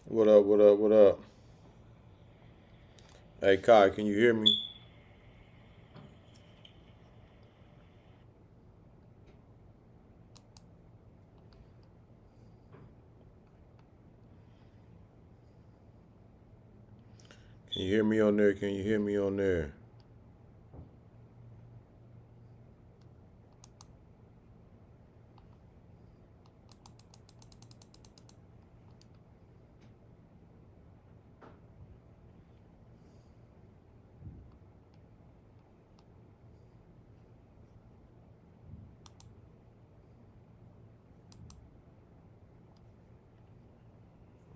What up, what up, what up? Hey, Kai, can you hear me? Can you hear me on there? Can you hear me on there?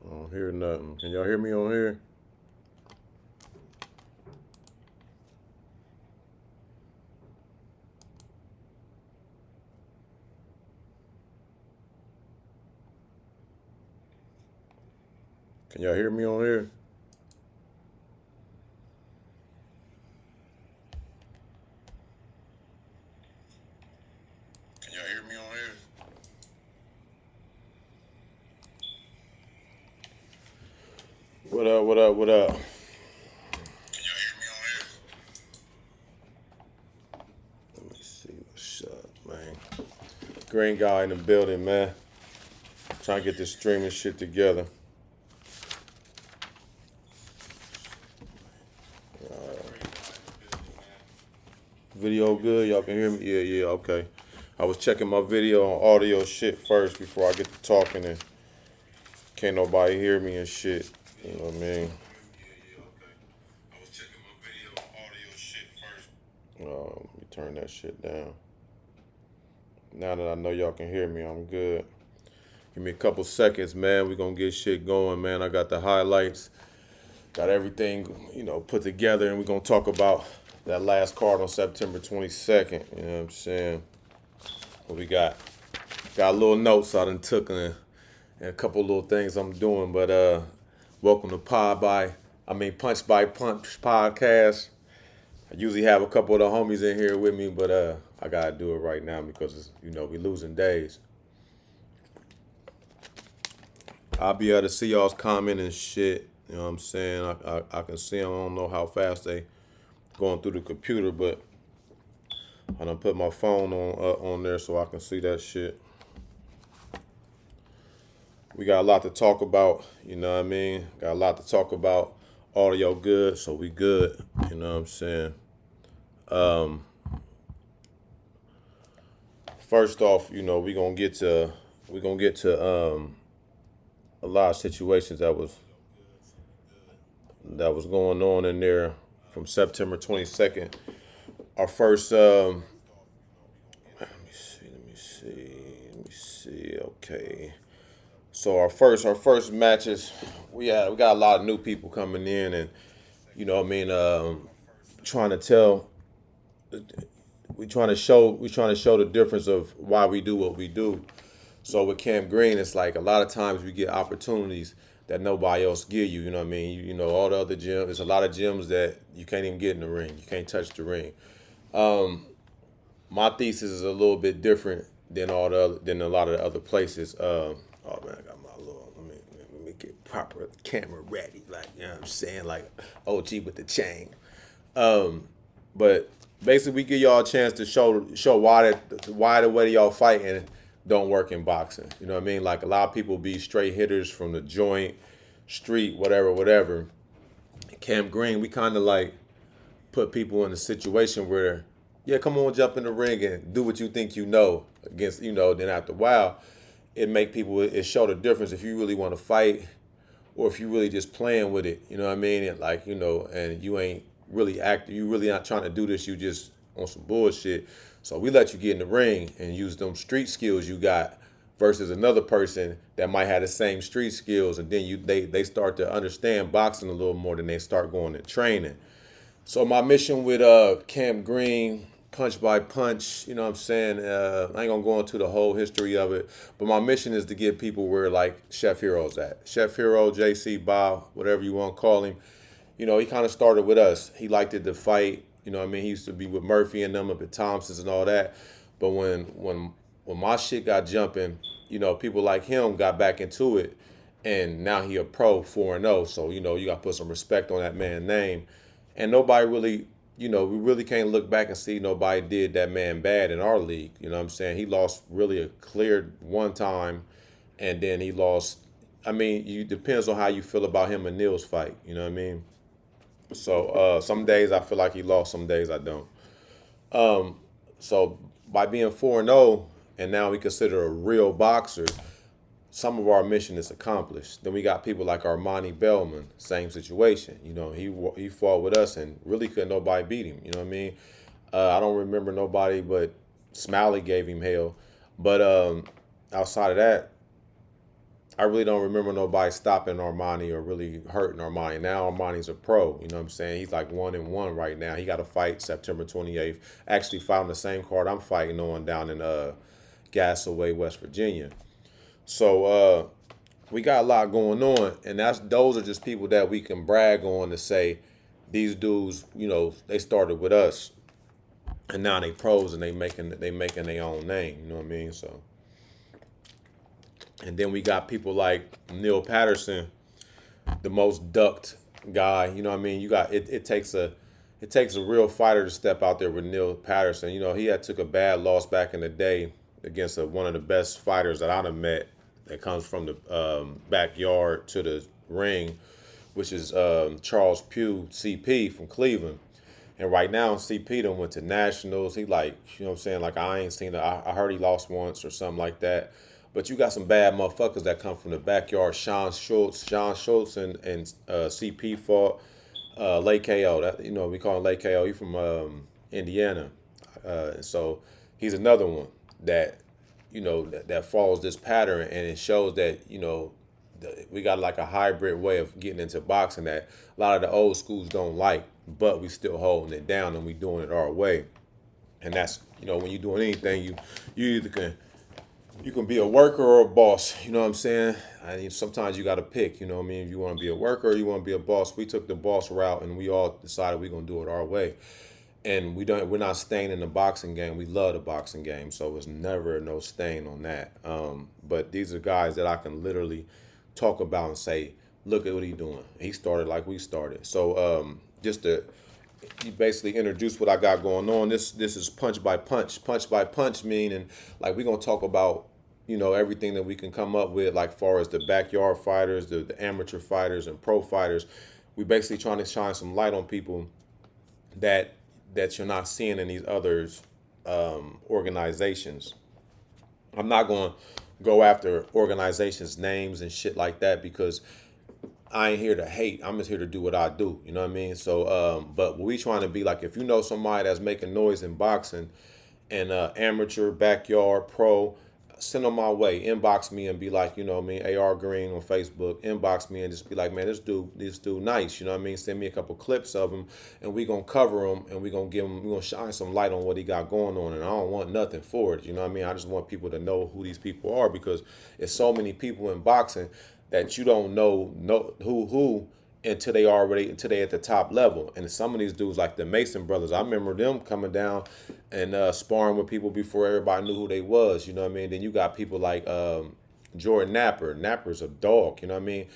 I don't hear nothing. Can y'all hear me on here? Can y'all hear me on here? Can y'all hear me on here? What up, what up, what up? Can y'all hear me on here? Let me see what's up, man. Green guy in the building, man. Trying to get this streaming shit together. Video good? Y'all can hear me? Yeah, yeah, okay. I was checking my video on audio shit first before I get to talking and can't nobody hear me and shit. You know what I mean? Let me turn that shit down. Now that I know y'all can hear me, I'm good. Give me a couple seconds, man. We gonna get shit going, man. I got the highlights, got everything, put together, and we gonna talk about that last card on September 22nd. You know what I'm saying? What we got? Got little notes I done took and a couple little things I'm doing, but welcome to Punch by Punch podcast. I usually have a couple of the homies in here with me, but I gotta do it right now because we losing days. I'll be able to see y'all's comment and shit. You know what I'm saying? I can see them. I don't know how fast they going through the computer, but I done put my phone on there so I can see that shit. We got a lot to talk about. You know what I mean? Got a lot to talk about. Audio good, so we good. You know what I'm saying? Um, First off, we gonna get to a lot of situations that was going on in there from September 22nd. Our first, let me see. Okay, so our first matches, we got a lot of new people coming in, and trying to tell, we trying to show the difference of why we do what we do. So with Camp Green, it's like a lot of times we get opportunities that nobody else give you. You know what I mean? All the other gyms. There's a lot of gyms that you can't even get in the ring. You can't touch the ring. My thesis is a little bit different than a lot of the other places. Oh man, I got my little. Let me get proper camera ready. Like I'm saying, like OG with the chain. But basically, we give y'all a chance to show why the way y'all fighting don't work in boxing. You know what I mean? Like a lot of people be straight hitters from the joint, street, whatever, whatever. Camp Green, we kind of like put people in a situation where, yeah, come on, jump in the ring and do what you think you know against, then after a while, it show the difference if you really want to fight or if you really just playing with it, you know what I mean? And like, and you ain't really acting, you really not trying to do this, you just on some bullshit. So we let you get in the ring and use them street skills you got versus another person that might have the same street skills and then they start to understand boxing a little more than they start going to training. So my mission with Camp Green, Punch by Punch, you know what I'm saying? I ain't gonna go into the whole history of it, but my mission is to get people where like Chef Hero's at. Chef Hero, JC Bow, whatever you want to call him. He kind of started with us. He liked it to fight. You know what I mean? He used to be with Murphy and them up at Thompson's and all that. But when my shit got jumping, people like him got back into it. and now he a pro 4-0. So you got to put some respect on that man's name. And nobody really, we really can't look back and see nobody did that man bad in our league. You know what I'm saying? He lost really a clear one time, and then he lost. I mean, you depends on how you feel about him and Neil's fight. You know what I mean? So some days I feel like he lost, some days I don't. So by being 4-0, and now we consider a real boxer, some of our mission is accomplished. Then we got people like Armani Bellman, same situation. He fought with us and really couldn't nobody beat him. You know what I mean? I don't remember nobody, but Smiley gave him hell. But outside of that, I really don't remember nobody stopping Armani or really hurting Armani. Now Armani's a pro. You know what I'm saying? He's like 1-1 right now. He got a fight September 28th. Actually, fight on the same card I'm fighting on down in Gasaway, West Virginia. So we got a lot going on, and those are just people that we can brag on to say these dudes, they started with us, and now they pros and they making their own name. You know what I mean? So, and then we got people like Neil Patterson, the most ducked guy. You know what I mean? You got it. It takes a real fighter to step out there with Neil Patterson. He had took a bad loss back in the day against one of the best fighters that I'd have met that comes from the backyard to the ring, which is Charles Pugh, CP from Cleveland. And right now, CP done went to nationals. He like, what I'm saying? Like, I ain't seen it. I heard he lost once or something like that. But you got some bad motherfuckers that come from the backyard. Sean Schultz and CP fought Lake KO. That we call him Lake KO. He from Indiana, so he's another one that that follows this pattern, and it shows that we got like a hybrid way of getting into boxing that a lot of the old schools don't like, but we still holding it down and we doing it our way. And that's when you're doing anything, you either can be a worker or a boss. You know what I'm saying? I mean, sometimes you got to pick. You know what I mean? If you want to be a worker or you want to be a boss. We took the boss route, and we all decided we're gonna do it our way. And we're not staying in the boxing game. We love the boxing game, so it's never no stain on that. But these are guys that I can literally talk about and say, look at what he's doing. He started like we started. So just to you basically introduce what I got going on. This is punch by punch. Punch by punch meaning like we're gonna talk about everything that we can come up with, like far as the backyard fighters, the amateur fighters and pro fighters. We basically trying to shine some light on people that you're not seeing in these others organizations. I'm not going to go after organizations' names and shit like that because I ain't here to hate. I'm just here to do what I do. You know what I mean? So, but we trying to be like, if you know somebody that's making noise in boxing and amateur, backyard, pro, send them my way. Inbox me and be like, you know what I mean, AR Green on Facebook. Inbox me and just be like, man, this dude nice. You know what I mean? Send me a couple clips of him, and we gonna cover him, and we gonna shine some light on what he got going on. And I don't want nothing for it. You know what I mean? I just want people to know who these people are because there's so many people in boxing that you don't know who until they at the top level. And some of these dudes like the Mason brothers, I remember them coming down and sparring with people before everybody knew who they was. You know what I mean? Then you got people like Jordan Napper. Napper's a dog. You know what I mean?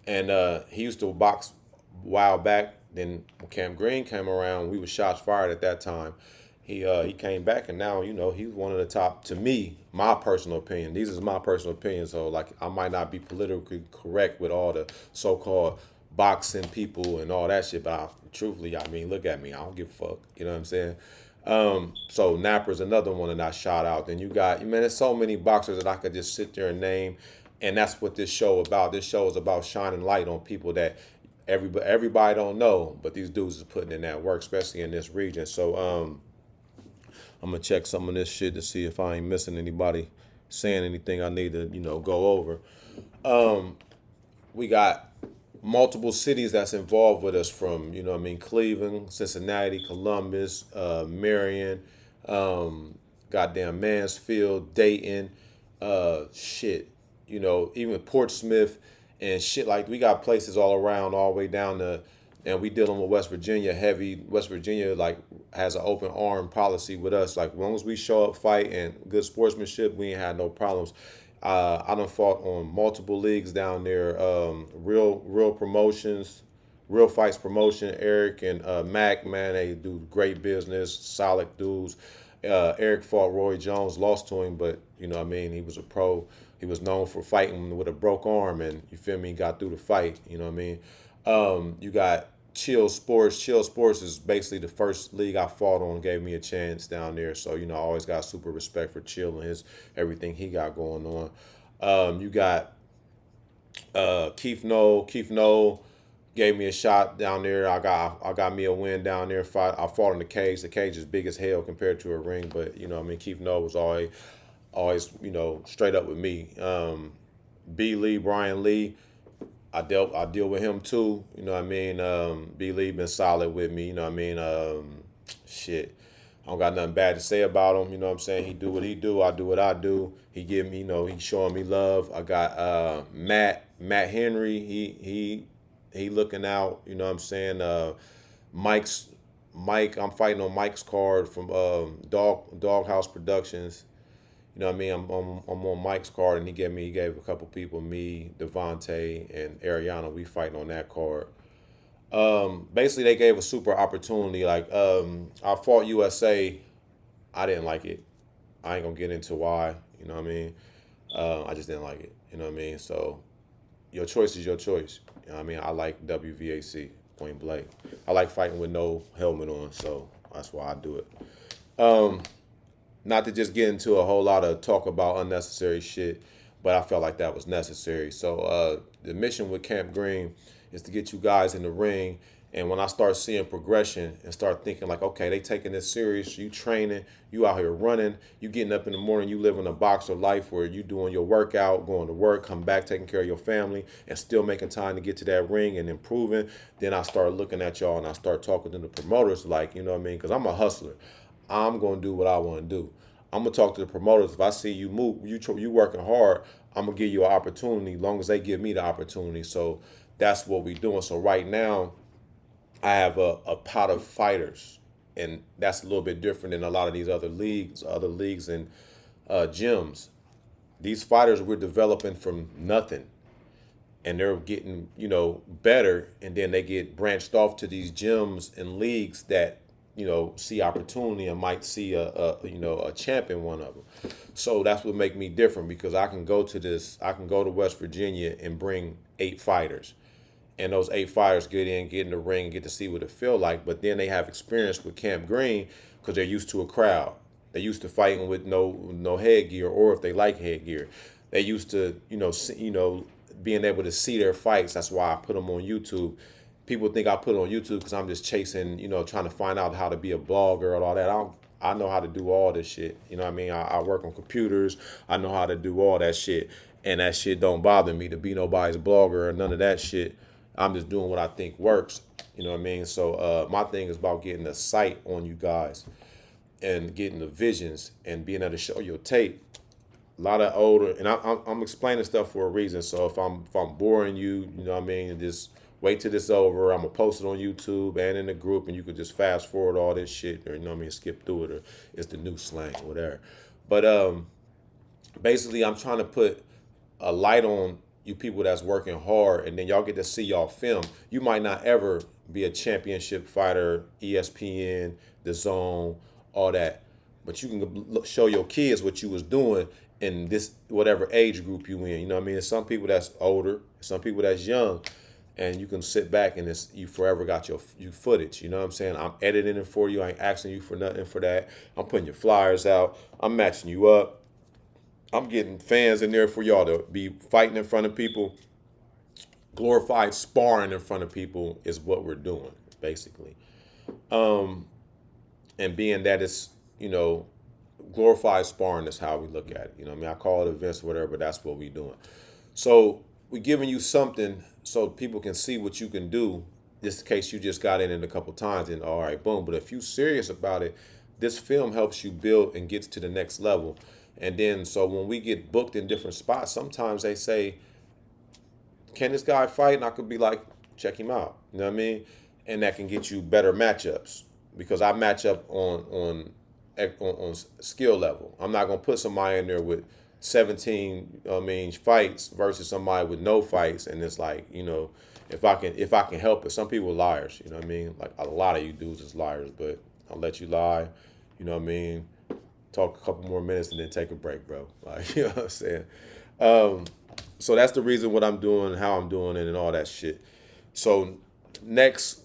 And he used to box a while back. Then when Cam Green came around, we was shots fired at that time. He came back and now he's one of the top, to me, my personal opinion. These is my personal opinion, so like I might not be politically correct with all the so-called boxing people and all that shit, but truthfully, I mean, look at me, I don't give a fuck. You know what I'm saying? So Napper's another one that I shot out. Then you got, man, there's so many boxers that I could just sit there and name, and that's what this show about. This show is about shining light on people that everybody don't know, but these dudes is putting in that work, especially in this region. So I'm gonna check some of this shit to see if I ain't missing anybody saying anything I need to, go over. We got multiple cities that's involved with us from, Cleveland, Cincinnati, Columbus, Marion, goddamn Mansfield, Dayton, shit, even Portsmouth and shit. Like, we got places all around, all the way down to, and we dealing with West Virginia heavy. West Virginia like has an open arm policy with us. Like, as long as we show up, fight, and good sportsmanship, we ain't had no problems. I done fought on multiple leagues down there. Real promotions, real fights promotion. Eric and Mac, man, they do great business. Solid dudes. Eric fought Roy Jones, lost to him, but you know what I mean. He was a pro. He was known for fighting with a broke arm, and you feel me. He got through the fight. You know what I mean. You got Chill Sports. Chill Sports is basically the first league I fought on. Gave me a chance down there, so you know I always got super respect for Chill and his everything he got going on. You got Keith Noel. Keith Noel gave me a shot down there. I got me a win down there. I fought in the cage. The cage is big as hell compared to a ring, but you know I mean Keith Noel was always you know straight up with me. B Lee, Brian Lee. I deal with him too. You know what I mean? B Lee been solid with me. You know what I mean? Shit. I don't got nothing bad to say about him. You know what I'm saying? He do what he do. I do what I do. He give me, you know, he showing me love. I got Matt Henry. He looking out. You know what I'm saying? Mike's Mike. I'm fighting on Mike's card from Doghouse Productions. You know what I mean? I'm on Mike's card, and he gave a couple people, me, Devontae, and Ariana. We fighting on that card. Basically, they gave a super opportunity. Like I fought USA. I didn't like it. I ain't gonna get into why. You know what I mean? I just didn't like it. You know what I mean? So your choice is your choice. You know what I mean? I like WVAC, point blank. I like fighting with no helmet on, so that's why I do it. Not to just get into a whole lot of talk about unnecessary shit, but I felt like that was necessary. So the mission with Camp Green is to get you guys in the ring. And when I start seeing progression and start thinking like, okay, they taking this serious, you training, you out here running, you getting up in the morning, you living a boxer life where you doing your workout, going to work, come back, taking care of your family, and still making time to get to that ring and improving. Then I start looking at y'all and I start talking to the promoters like, you know what I mean? Because I'm a hustler. I'm gonna do what I want to do. I'm gonna talk to the promoters. If I see you move, you working hard, I'm gonna give you an opportunity. As long as they give me the opportunity. So that's what we doing. So right now, I have a pot of fighters, and that's a little bit different than a lot of these other leagues and gyms. These fighters we're developing from nothing, and they're getting better, and then they get branched off to these gyms and leagues that see opportunity and might see a champ in one of them. So that's what make me different, because I can go to West Virginia and bring 8 fighters, and those 8 fighters get in the ring and get to see what it feel like. But then they have experience with Camp Green because they're used to a crowd. They're used to fighting with no headgear, or if they like headgear, they used to being able to see their fights. That's why I put them on YouTube. People think I put it on YouTube because I'm just chasing, trying to find out how to be a blogger and all that. I know how to do all this shit. You know what I mean? I work on computers. I know how to do all that shit. And that shit don't bother me to be nobody's blogger or none of that shit. I'm just doing what I think works. You know what I mean? So my thing is about getting the sight on you guys and getting the visions and being able to show your tape. A lot of older, and I'm explaining stuff for a reason. So if I'm boring you, you know what I mean, just wait till this over. I'm gonna post it on YouTube and in the group, and you could just fast forward all this shit, or you know what I mean, skip through it, or it's the new slang, whatever. But basically, I'm trying to put a light on you people that's working hard, and then y'all get to see y'all film. You might not ever be a championship fighter, ESPN, The Zone, all that, but you can show your kids what you was doing in this whatever age group you in. You know what I mean? There's some people that's older, some people that's young, and you can sit back and you forever got your footage. You know what I'm saying? I'm editing it for you. I ain't asking you for nothing for that. I'm putting your flyers out. I'm matching you up. I'm getting fans in there for y'all to be fighting in front of people. Glorified sparring in front of people is what we're doing, basically. And being that it's, glorified sparring is how we look at it. You know what I mean? I call it events or whatever, but that's what we're doing. So we're giving you something so people can see what you can do. Just in case you just got in it a couple times and all right, boom. But if you're serious about it, this film helps you build and gets to the next level. And then so when we get booked in different spots, sometimes they say, can this guy fight? And I could be like, check him out. You know what I mean? And that can get you better matchups, because I match up on skill level. I'm not gonna put somebody in there with 17, I mean, fights versus somebody with no fights, and it's like, if I can help it. Some people are liars, you know what I mean? Like a lot of you dudes is liars, but I'll let you lie, you know what I mean? Talk a couple more minutes and then take a break, bro. Like, you know what I'm saying? Um, so that's the reason what I'm doing, how I'm doing it, and all that shit. So next,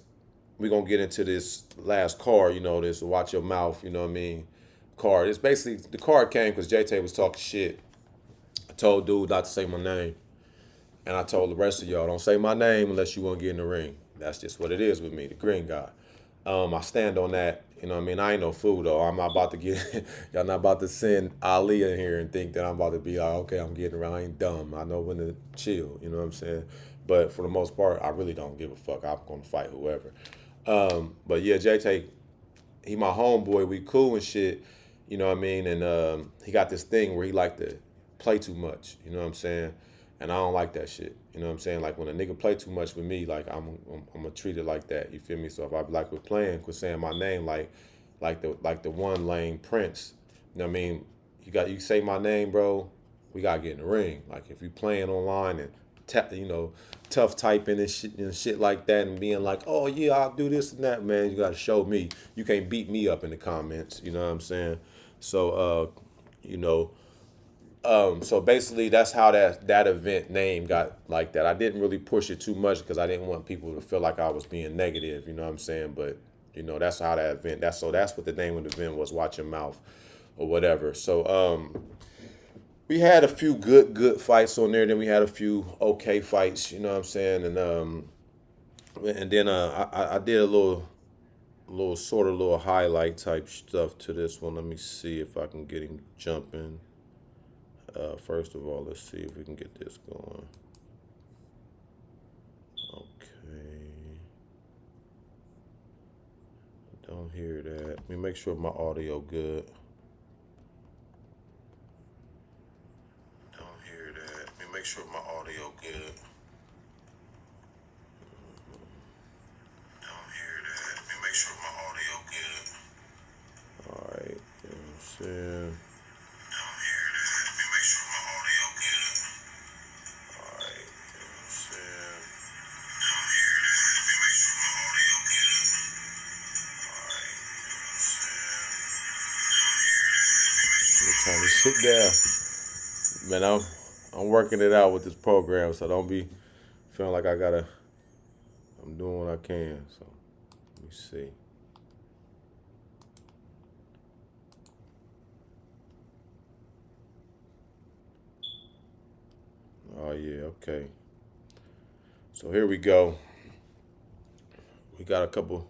we're gonna get into this last card, this watch your mouth, you know what I mean? Card. It's basically the card came because JT was talking shit. I told dude not to say my name. And I told the rest of y'all, don't say my name unless you want to get in the ring. That's just what it is with me, the green guy. I stand on that. You know what I mean? I ain't no fool though. I'm not about to get y'all not about to send Ali in here and think that I'm about to be like, okay, I'm getting around. I ain't dumb. I know when to chill. You know what I'm saying? But for the most part, I really don't give a fuck. I'm gonna fight whoever. But yeah, JT, he my homeboy. We cool and shit. You know what I mean? And he got this thing where he like to play too much. You know what I'm saying? And I don't like that shit. You know what I'm saying? Like when a nigga play too much with me, like I'm gonna treat it like that. You feel me? So if I like with playing, quit saying my name, like the one lane Prince. You know what I mean? You say my name, bro. We gotta get in the ring. Like if you playing online and tough typing and shit like that, and being like, oh yeah, I'll do this and that, man. You gotta show me. You can't beat me up in the comments. You know what I'm saying? So you know, so basically, that's how that event name got like that. I didn't really push it too much because I didn't want people to feel like I was being negative. You know what I'm saying? But that's how that event. That's what the name of the event was. Watch your mouth, or whatever. So we had a few good fights on there. Then we had a few okay fights. You know what I'm saying? And then I did a little sort of little highlight type stuff to this one. Let me see if I can get him jumping. First of all, let's see if we can get this going. Okay. Don't hear that. Let me make sure my audio good. Don't hear that. Let me make sure my audio good. Don't hear that. Let me make sure my audio good. All right. You know what I'm saying? Don't hear that. Let me make sure my audio good. All right. You know what I'm saying? Don't hear that. Let me make sure my audio good. All right. You know what I'm saying? Don't hear that. I'm trying to sit down. Man, I'm working it out with this program, so don't be feeling like I'm doing what I can. So let me see. Oh yeah, okay. So here we go. We got a couple.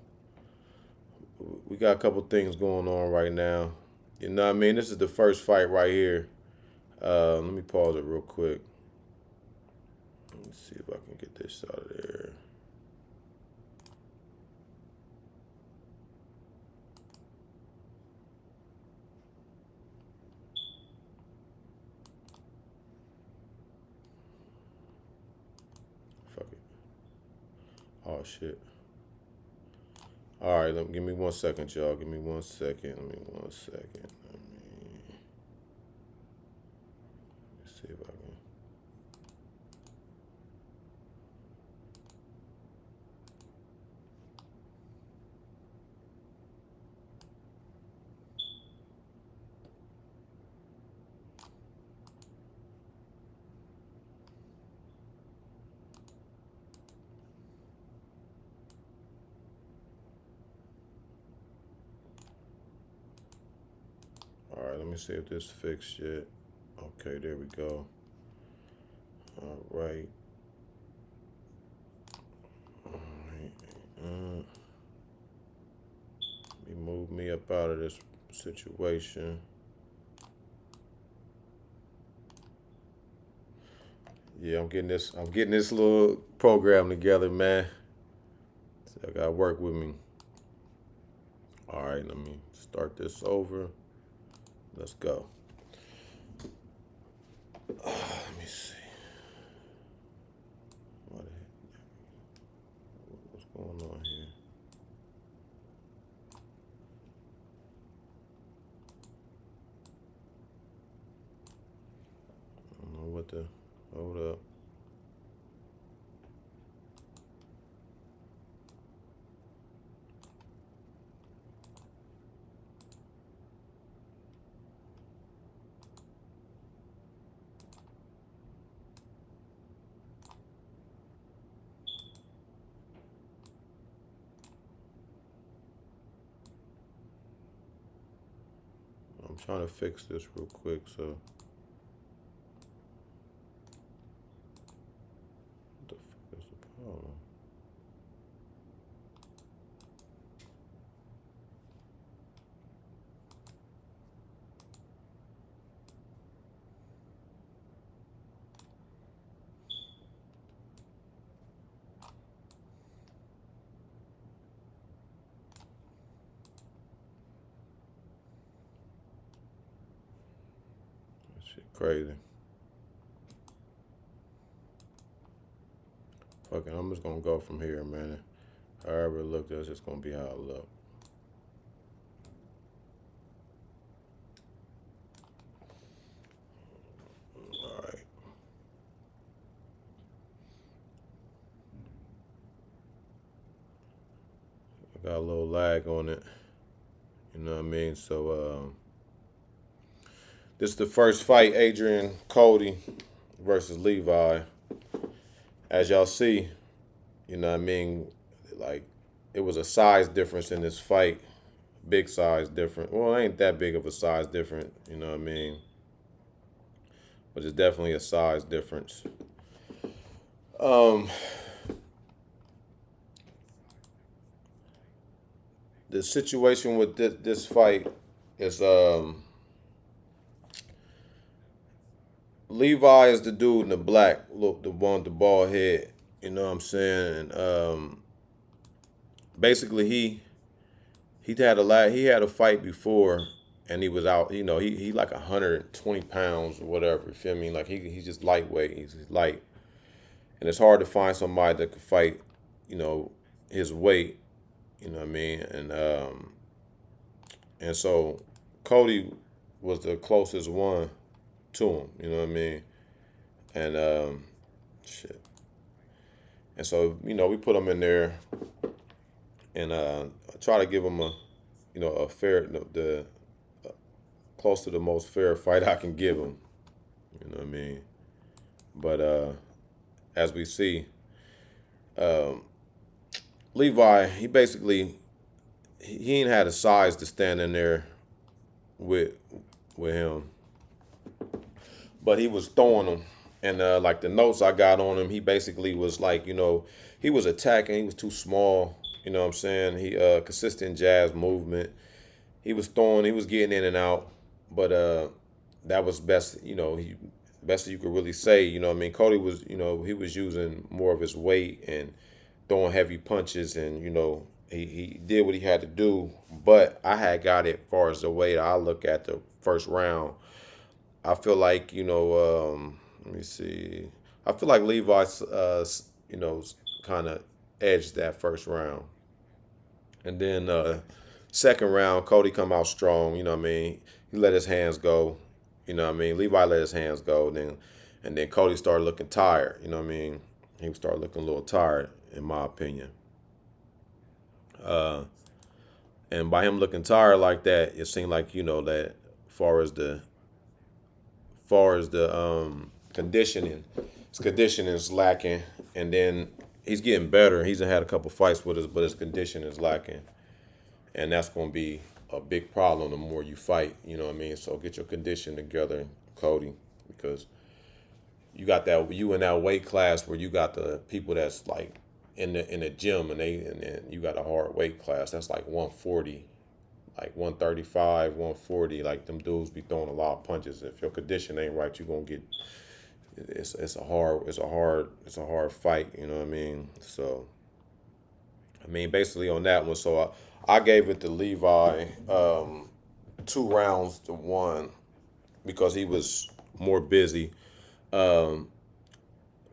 We got a couple things going on right now. You know what I mean? This is the first fight right here. Let me pause it real quick. Let me see if I can get this out of there. Fuck it. Oh shit. All right, give me 1 second, y'all. Give me 1 second. Let me 1 second. Let's see if I can. All right, let me see if this fixed yet. Okay, there we go. All right. All right. Let me move me up out of this situation. Yeah, I'm getting this. I'm getting this little program together, man. So I gotta work with me. All right, let me start this over. Let's go. Let me see. What's going on here? to hold up. I'm trying to fix this real quick. So, what the fuck is the problem? That shit crazy. Fuck it, I'm just gonna go from here, man. However it look, that's just gonna be how it look. All right. I got a little lag on it. You know what I mean? So, this is the first fight, Adrian Cody versus Levi. As y'all see, you know what I mean? Like, it was a size difference in this fight. Big size difference. Well, it ain't that big of a size difference, you know what I mean? But it's definitely a size difference. Um, the situation with this fight is Levi is the dude in the black, look, the one with the bald head. You know what I'm saying? And basically he had a fight before, and he was out. You know, he like 120 pounds or whatever. You feel me? Like he's just lightweight. He's light, and it's hard to find somebody that could fight. You know, his weight. You know what I mean? And so Cody was the closest one to him. You know what I mean? And shit. And so we put him in there and try to give him a fair the close to the most fair fight I can give him. You know what I mean? But as we see, um, Levi, he ain't had a size to stand in there with with him, but he was throwing them. And like the notes I got on him, he basically was like, he was attacking. He was too small. You know what I'm saying? He consistent jazz movement. He was throwing. He was getting in and out. But that was best. Best you could really say. You know what I mean? Cody was. He was using more of his weight and throwing heavy punches, and he did what he had to do. But I had got it as far as the way that I look at the first round. I feel like let me see. I feel like Levi's kind of edged that first round, and then second round Cody come out strong. You know what I mean? He let his hands go. You know what I mean? Levi let his hands go. And then Cody started looking tired. You know what I mean? He started looking a little tired, in my opinion. Uh, and by him looking tired like that, it seemed like that far as the conditioning, his conditioning is lacking, and then he's getting better. He's had a couple fights with us, but his condition is lacking, and that's going to be a big problem the more you fight. You know what I mean? So get your condition together, Cody, because you in that weight class where you got the people that's like in the gym, and then you got a hard weight class that's like 140, like 135, 140. Like them dudes be throwing a lot of punches. If your condition ain't right, you gonna get it's a hard fight. You know what I mean? So I mean, basically on that one. So I gave it to Levi 2 rounds to one because he was more busy. Um,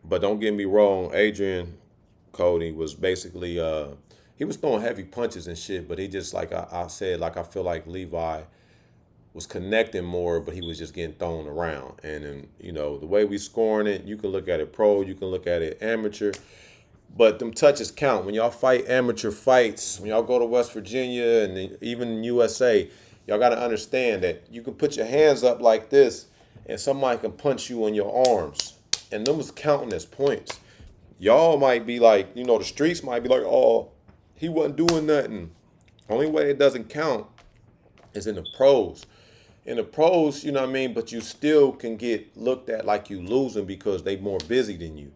but don't get me wrong, Adrian Cody was basically he was throwing heavy punches and shit, but he just like I said, like I feel like Levi was connecting more, but he was just getting thrown around. And then, the way we scoring it, you can look at it pro, you can look at it amateur, but them touches count. When y'all fight amateur fights, when y'all go to West Virginia and even USA, y'all got to understand that you can put your hands up like this and somebody can punch you in your arms. And them was counting as points. Y'all might be like, the streets might be like, oh, he wasn't doing nothing. Only way it doesn't count is in the pros. In the pros, you know what I mean, but you still can get looked at like you losing because they more busy than you.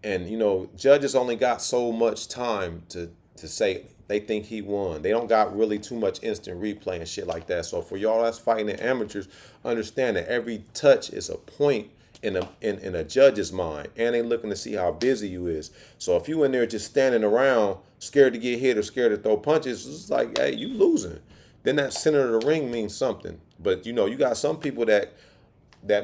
And judges only got so much time to say they think he won. They don't got really too much instant replay and shit like that. So for y'all that's fighting in amateurs, understand that every touch is a point in a judge's mind, and they looking to see how busy you is. So if you in there just standing around, scared to get hit or scared to throw punches, it's like, hey, you losing. Then that center of the ring means something. But you got some people that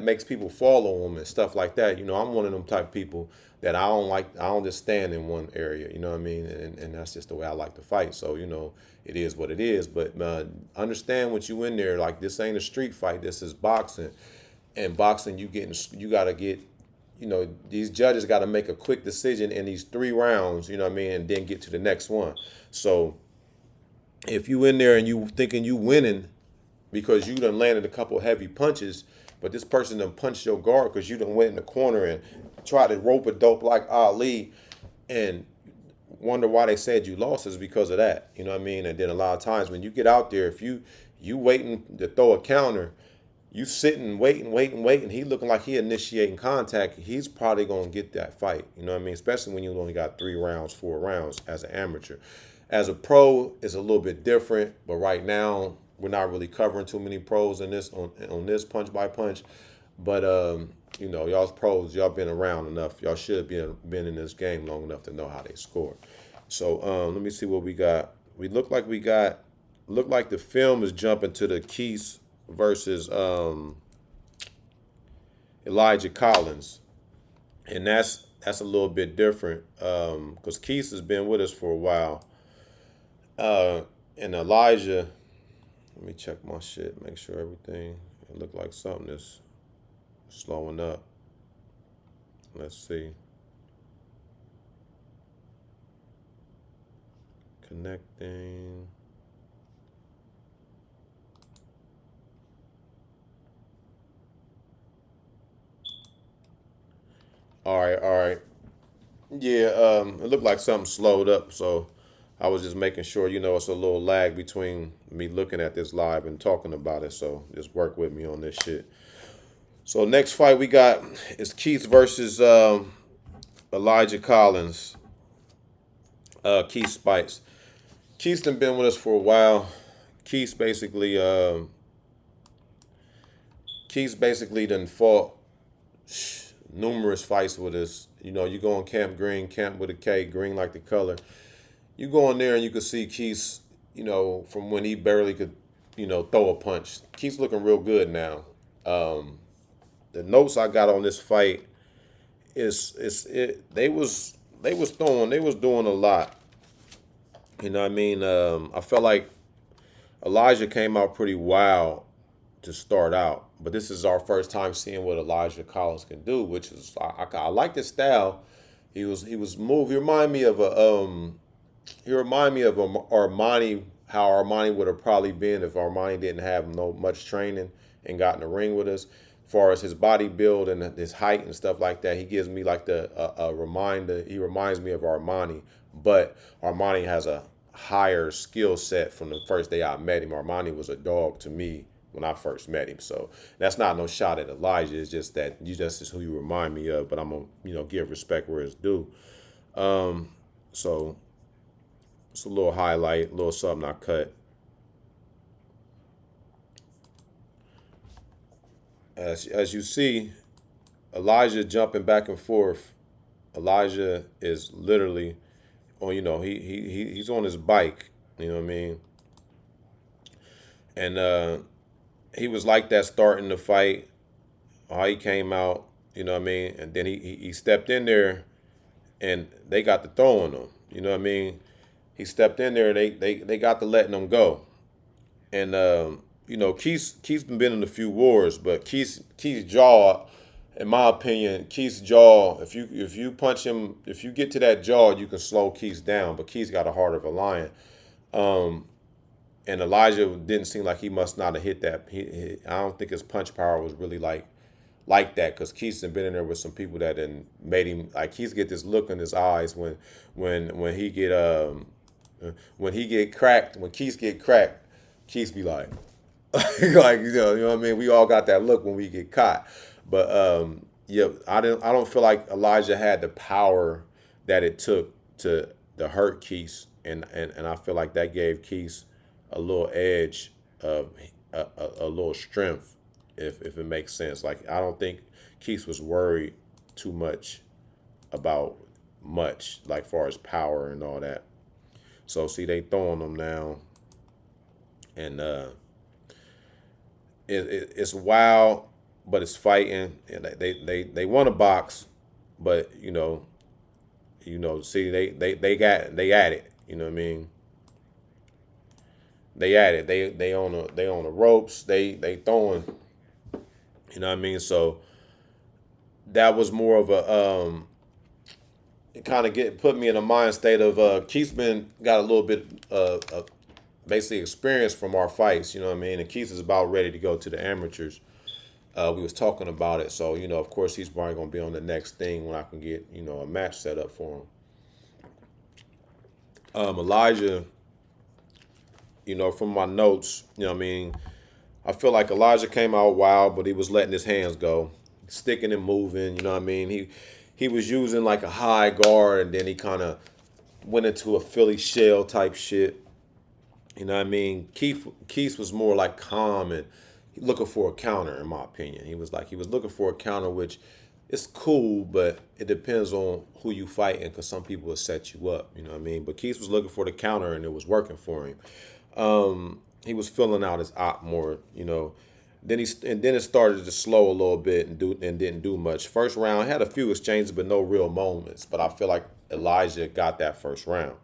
makes people follow them and stuff like that. I'm one of them type of people that I don't like. I don't just stand in one area. You know what I mean? And that's just the way I like to fight. So it is what it is. But understand what you in there. Like, this ain't a street fight. This is boxing. And boxing, you gotta get. These judges got to make a quick decision in these 3 rounds. You know what I mean? And then get to the next one. So if you in there and you thinking you winning because you done landed a couple heavy punches, but this person done punched your guard because you done went in the corner and tried to rope a dope like Ali, and wonder why they said you lost is because of that. You know what I mean? And then a lot of times when you get out there, if you waiting to throw a counter, you sitting waiting, he looking like he initiating contact, he's probably gonna get that fight. You know what I mean? Especially when you only got 3 rounds, 4 rounds as an amateur. As a pro, it's a little bit different, but right now we're not really covering too many pros in this on this punch by punch. But y'all's pros, y'all been around enough. Y'all should have been in this game long enough to know how they score. So let me see what we got. Look like the film is jumping to the Keith versus Elijah Collins, and that's a little bit different because Keith has been with us for a while, and Elijah. Let me check my shit, make sure everything. It look like something is slowing up. Let's see. Connecting. All right. Yeah, it looked like something slowed up, so I was just making sure, it's a little lag between me looking at this live and talking about it, so just work with me on this shit. So next fight we got is Keith versus Elijah Collins. Keith Spites. Keith's been with us for a while. Keith's basically done fought numerous fights with us. You go on Camp Green, Camp with a K, green like the color. You go in there and you can see Keith's, from when he barely could, throw a punch. Keith's looking real good now. The notes I got on this fight they was doing a lot. You know what I mean? I felt like Elijah came out pretty wild to start out, but this is our first time seeing what Elijah Collins can do, which is I like this style. He was moved. He reminded me of Armani, how Armani would have probably been if Armani didn't have no much training and got in the ring with us. As far as his body build and his height and stuff like that, he gives me like a reminder. He reminds me of Armani, but Armani has a higher skill set from the first day I met him. Armani was a dog to me when I first met him. So that's not no shot at Elijah. It's just that that's just who you remind me of. But I'm gonna give respect where it's due. So it's a little highlight, a little something I cut. As you see, Elijah jumping back and forth. Elijah is literally on. He's on his bike. You know what I mean? And he was like that starting the fight. How he came out. You know what I mean? And then he stepped in there, and they got to throwing him. You know what I mean? He stepped in there. They got to letting him go, and Keith's been in a few wars, but Keith's jaw, in my opinion, Keith's jaw, if you punch him, if you get to that jaw, you can slow Keith down. But Keith's got a heart of a lion. Um, and Elijah didn't seem like he must not have hit that. I don't think his punch power was really like that because Keith's been in there with some people that then made him like Keith get this look in his eyes when he get when he get cracked when Keith get cracked, Keith be like like you know what I mean. We all got that look when we get caught, but yeah, I don't feel like Elijah had the power that it took to hurt Keith, and I feel like that gave Keith a little edge of a little strength, if it makes sense. Like I don't think Keith was worried too much about much like far as power and all that. So see, they throwing them now, and it's wild, but it's fighting. And they want to box, but see, they at it. You know what I mean? They at it. They on the ropes. They throwing. You know what I mean? So that was more of a it kind of get put me in a mind state of Keith's been got a little bit basically experience from our fights. You know what I mean? And Keith is about ready to go to the amateurs. We was talking about it, so of course he's probably gonna be on the next thing when I can get a match set up for him. Elijah, from my notes, what I mean, I feel like Elijah came out wild, but he was letting his hands go, sticking and moving. You know what I mean? He was using like a high guard, and then he kind of went into a Philly shell type shit. You know what I mean? Keith was more like calm and looking for a counter, in my opinion. He was looking for a counter, which is cool, but it depends on who you fighting, because some people will set you up. You know what I mean? But Keith was looking for the counter, and it was working for him. He was filling out his op more. Then it started to slow a little bit and didn't do much. First round had a few exchanges, but no real moments. But I feel like Elijah got that first round.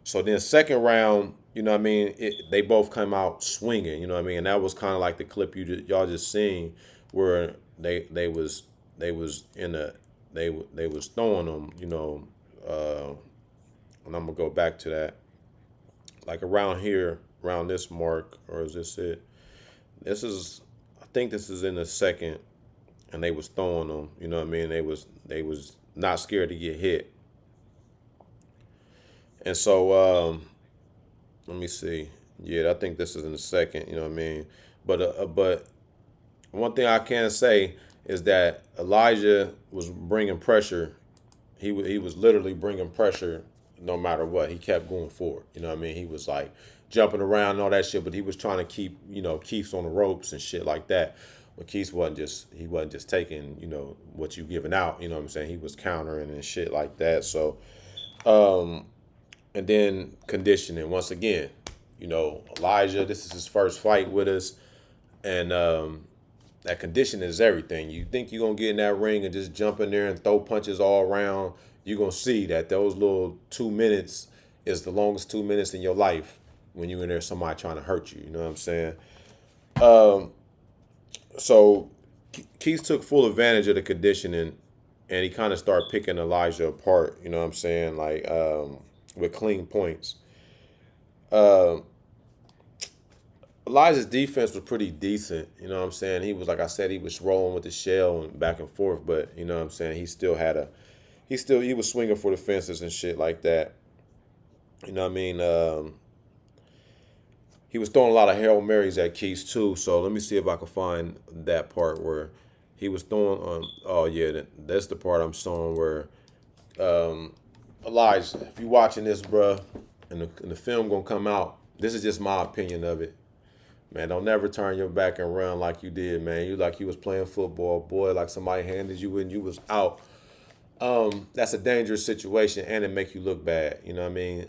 So then second round, what I mean, they both come out swinging. You know what I mean, and that was kind of like the clip y'all just seen where they was in a they was throwing them. And I'm gonna go back to that, like around here, around this mark, or is this it? I think this is in the second, and they was throwing them. You know what I mean? They was not scared to get hit, and so let me see. Yeah, I think this is in the second. You know what I mean? But one thing I can say is that Elijah was bringing pressure. He was literally bringing pressure no matter what. He kept going forward. You know what I mean? He was like jumping around and all that shit, but he was trying to keep Keith on the ropes and shit like that. But Keith wasn't just taking what you giving out. You know what I'm saying? He was countering and shit like that. So and then conditioning once again. Elijah, this is his first fight with us, and that conditioning is everything. You think you're gonna get in that ring and just jump in there and throw punches all around, you're gonna see that those little 2 minutes is the longest 2 minutes in your life when you're in there somebody trying to hurt you. You know what I'm saying? So Keith took full advantage of the conditioning, and he kind of started picking Elijah apart. You know what I'm saying? Like with clean points. Uh, Elijah's defense was pretty decent. You know what I'm saying? He was, like I said, he was rolling with the shell and back and forth, but you know what I'm saying? He was swinging for the fences and shit like that. You know what I mean? He was throwing a lot of Hail Marys at Keith too. So let me see if I can find that part where he was throwing on. Oh yeah, that's the part I'm showing where Elijah, if you watching this, bruh, and the film gonna come out, this is just my opinion of it. Man, don't never turn your back and run like you did, man. You like you was playing football, boy, like somebody handed you and you was out. That's a dangerous situation, and it make you look bad. You know what I mean?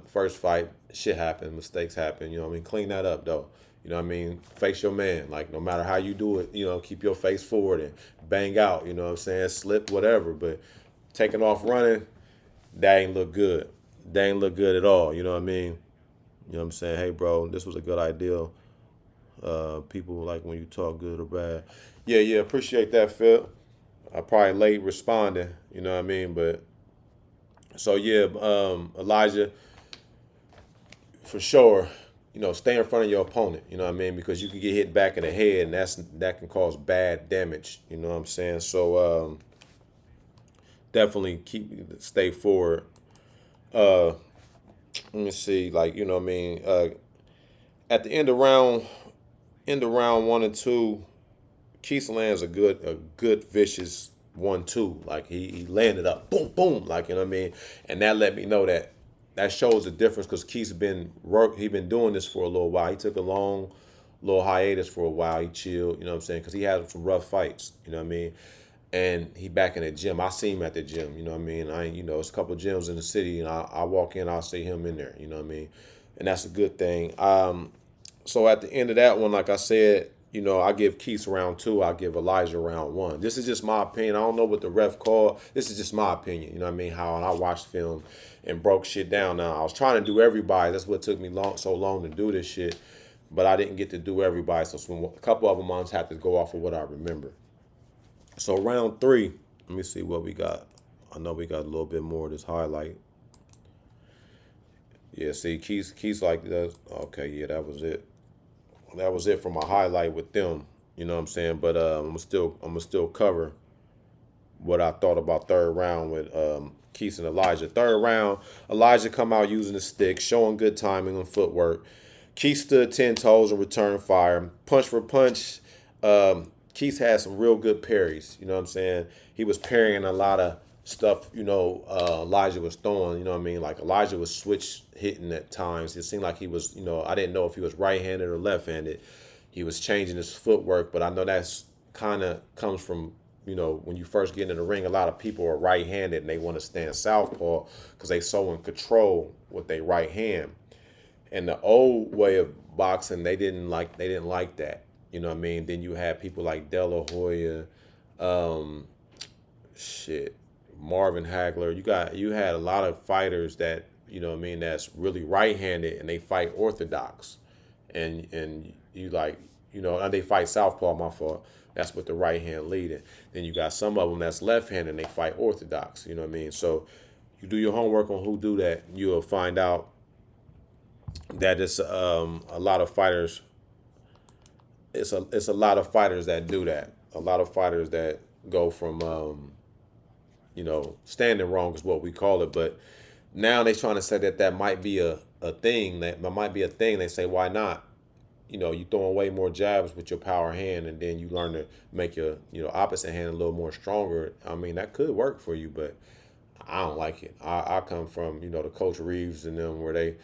First fight, shit happen, mistakes happen. You know what I mean? Clean that up though. You know what I mean? Face your man. Like no matter how you do it, keep your face forward and bang out. You know what I'm saying? Slip, whatever. But taking off running, that ain't look good. That ain't look good at all. You know what I mean? You know what I'm saying? Hey, bro, this was a good idea. People like when you talk good or bad. Yeah, yeah, appreciate that, Phil. I probably late responding, you know what I mean? But so yeah, Elijah, for sure, stay in front of your opponent, you know what I mean? Because you can get hit back in the head and that can cause bad damage, you know what I'm saying? So definitely stay forward. Uh Let me see, like, you know what I mean? At the end of round 1 and 2, Keith lands a good vicious 1-2. Like he landed up, boom, boom, like, you know what I mean? And that let me know that shows the difference because Keith's been doing this for a little while. He took a long little hiatus for a while. He chilled, you know what I'm saying? Because he had some rough fights, you know what I mean? And he back in the gym. I see him at the gym, you know what I mean? It's a couple of gyms in the city, and I walk in, I'll see him in there, you know what I mean? And that's a good thing. So at the end of that one, like I said, I give Keith round 2. I give Elijah round 1. This is just my opinion. I don't know what the ref called. This is just my opinion. You know what I mean? How I watched film and broke shit down. Now I was trying to do everybody. That's what took me so long to do this shit. But I didn't get to do everybody. So a couple of them I just have to go off of what I remember. So round 3. Let me see what we got. I know we got a little bit more of this highlight. Yeah, see, Keith's like that. Okay, yeah, that was it. That was it for my highlight with them. You know what I'm saying? But I'm gonna still cover what I thought about third round with Keith and Elijah. Third round, Elijah come out using the stick, showing good timing and footwork. Keith stood 10 toes and returned fire. Punch for punch, Keith had some real good parries. You know what I'm saying? He was parrying a lot of stuff, Elijah was throwing, you know what I mean? Like Elijah was switch hitting at times. It seemed like he was, I didn't know if he was right-handed or left-handed. He was changing his footwork, but I know that's kind of comes from, when you first get in the ring, a lot of people are right-handed and they want to stand southpaw because they so in control with their right hand. And the old way of boxing, they didn't like that. You know what I mean? Then you had people like De La Hoya, um, shit, Marvin Hagler. You had a lot of fighters that, you know what I mean, that's really right-handed and they fight orthodox. And you like, and they fight southpaw, my fault. That's with the right hand leading. Then you got some of them that's left-handed and they fight orthodox, you know what I mean? So you do your homework on who do that, you'll find out that it's a lot of fighters. It's a lot of fighters that do that. A lot of fighters that go from standing wrong is what we call it. But now they're trying to say that might be a thing. That might be a thing. They say, why not? You throwing way more jabs with your power hand, and then you learn to make your opposite hand a little more stronger. I mean, that could work for you, but I don't like it. I come from the Coach Reeves and them where they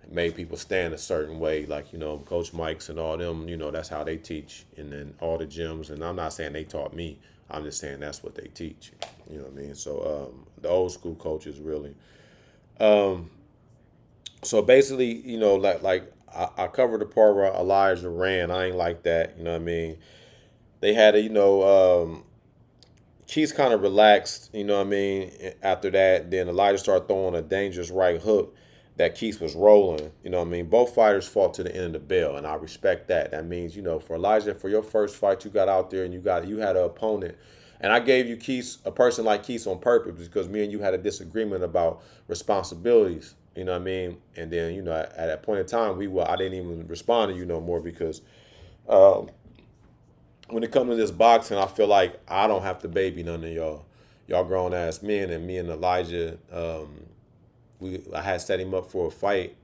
made people stand a certain way, like Coach Mike's and all them. That's how they teach, and then all the gyms. And I'm not saying they taught me. I'm just saying that's what they teach. You know what I mean? So the old school coaches really. Um, so basically, I covered the part where Elijah ran. I ain't like that. You know what I mean? They had a Keith kind of relaxed, you know what I mean? After that, then Elijah started throwing a dangerous right hook that Keith was rolling, you know what I mean? Both fighters fought to the end of the bell, and I respect that. That means, for Elijah, for your first fight, you got out there and you had an opponent. And I gave you Keith, a person like Keith on purpose because me and you had a disagreement about responsibilities, you know what I mean? And then, at that point in time, I didn't even respond to you no more because um, when it comes to this boxing, I feel like I don't have to baby none of y'all. Y'all grown ass men, and me and Elijah, I had set him up for a fight,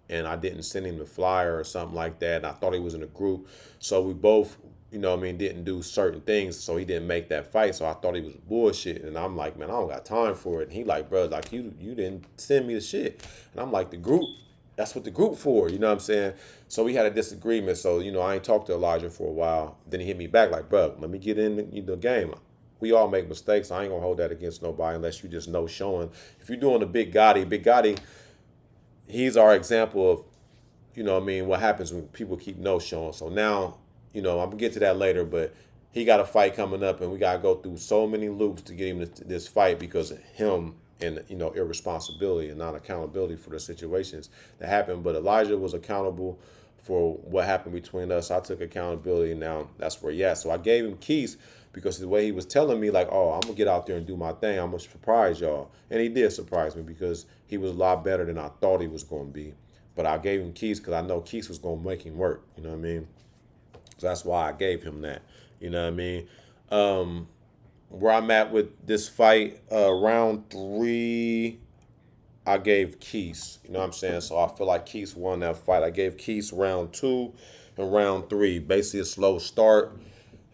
and I didn't send him the flyer or something like that. And I thought he was in a group, so we both, didn't do certain things, so he didn't make that fight. So I thought he was bullshit, and I'm like, man, I don't got time for it. And he like, bro, like you didn't send me the shit, and I'm like, the group. That's what the group for, you know what I'm saying? So we had a disagreement. So, I ain't talked to Elijah for a while. Then he hit me back like, bro, let me get in the game. We all make mistakes. I ain't gonna hold that against nobody unless you just know showing. If you're doing a Big Gotti, he's our example of, what I mean, what happens when people keep no showing. So now, I'm gonna get to that later, but he got a fight coming up and we gotta go through so many loops to get him this fight because of him and irresponsibility and not accountability for the situations that happen. But Elijah was accountable for what happened between us. I took accountability, and now that's where he at. So I gave him Keith because the way he was telling me, like, oh, I'm gonna get out there and do my thing. I'm gonna surprise y'all, and he did surprise me because he was a lot better than I thought he was gonna be. But I gave him Keith because I know Keith was gonna make him work. You know what I mean? So that's why I gave him that. You know what I mean? Um, where I'm at with this fight, round three, I gave Keith. You know what I'm saying? So I feel like Keith won that fight. I gave Keith round two and round three. Basically a slow start.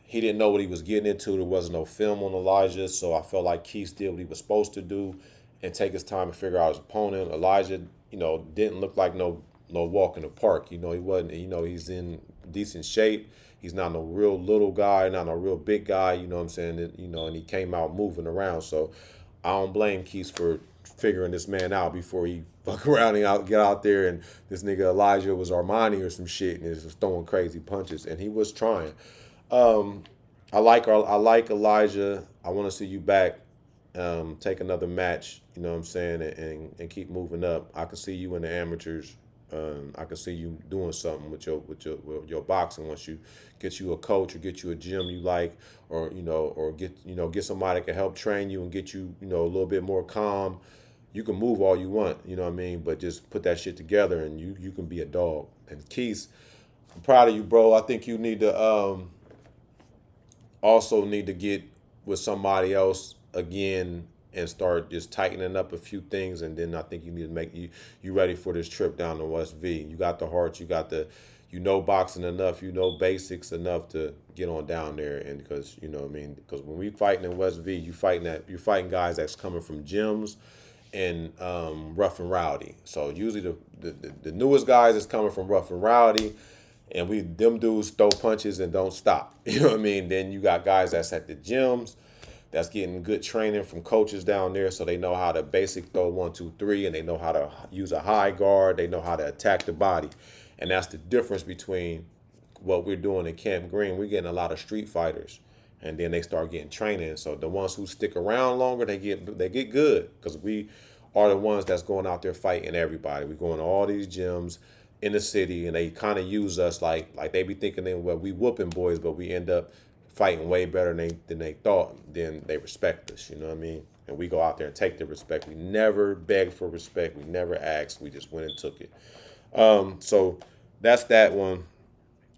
He didn't know what he was getting into. There wasn't no film on Elijah, so I felt like Keith did what he was supposed to do and take his time to figure out his opponent. Elijah, didn't look like no walk in the park. He wasn't. He's in decent shape. He's not no real little guy, not no real big guy. You know what I'm saying? And he came out moving around. So I don't blame Keith for figuring this man out before he fuck around and get out there and this nigga Elijah was Armani or some shit and is just throwing crazy punches and he was trying. I like Elijah. I want to see you back. Take another match. You know what I'm saying, and keep moving up. I can see you in the amateurs. I can see you doing something with your boxing once you get you a coach or get you a gym you like, or get somebody that can help train you and get you a little bit more calm. You can move all you want, you know what I mean, but just put that shit together and you can be a dog. And Keith, I'm proud of you, bro. I think you need to also need to get with somebody else again and start just tightening up a few things, and then I think you need to make you ready for this trip down to West V. You got the heart, you got the boxing enough, basics enough to get on down there, and because what I mean, because when we fighting in West V, you're fighting guys that's coming from gyms and Rough and Rowdy. So usually the newest guys is coming from Rough and Rowdy, and them dudes throw punches and don't stop. You know what I mean? Then you got guys that's at the gyms that's getting good training from coaches down there, so they know how to basic throw 1, 2, 3, and they know how to use a high guard. They know how to attack the body, and that's the difference between what we're doing in Camp Green. We're getting a lot of street fighters, and then they start getting training. So the ones who stick around longer, they get good because we are the ones that's going out there fighting everybody. We're going to all these gyms in the city, and they kind of use us like they be thinking we whooping boys, but we end up fighting way better than they thought. Then they respect us, you know what I mean? And we go out there and take the respect. We never begged for respect. We never asked. We just went and took it. So that's that one.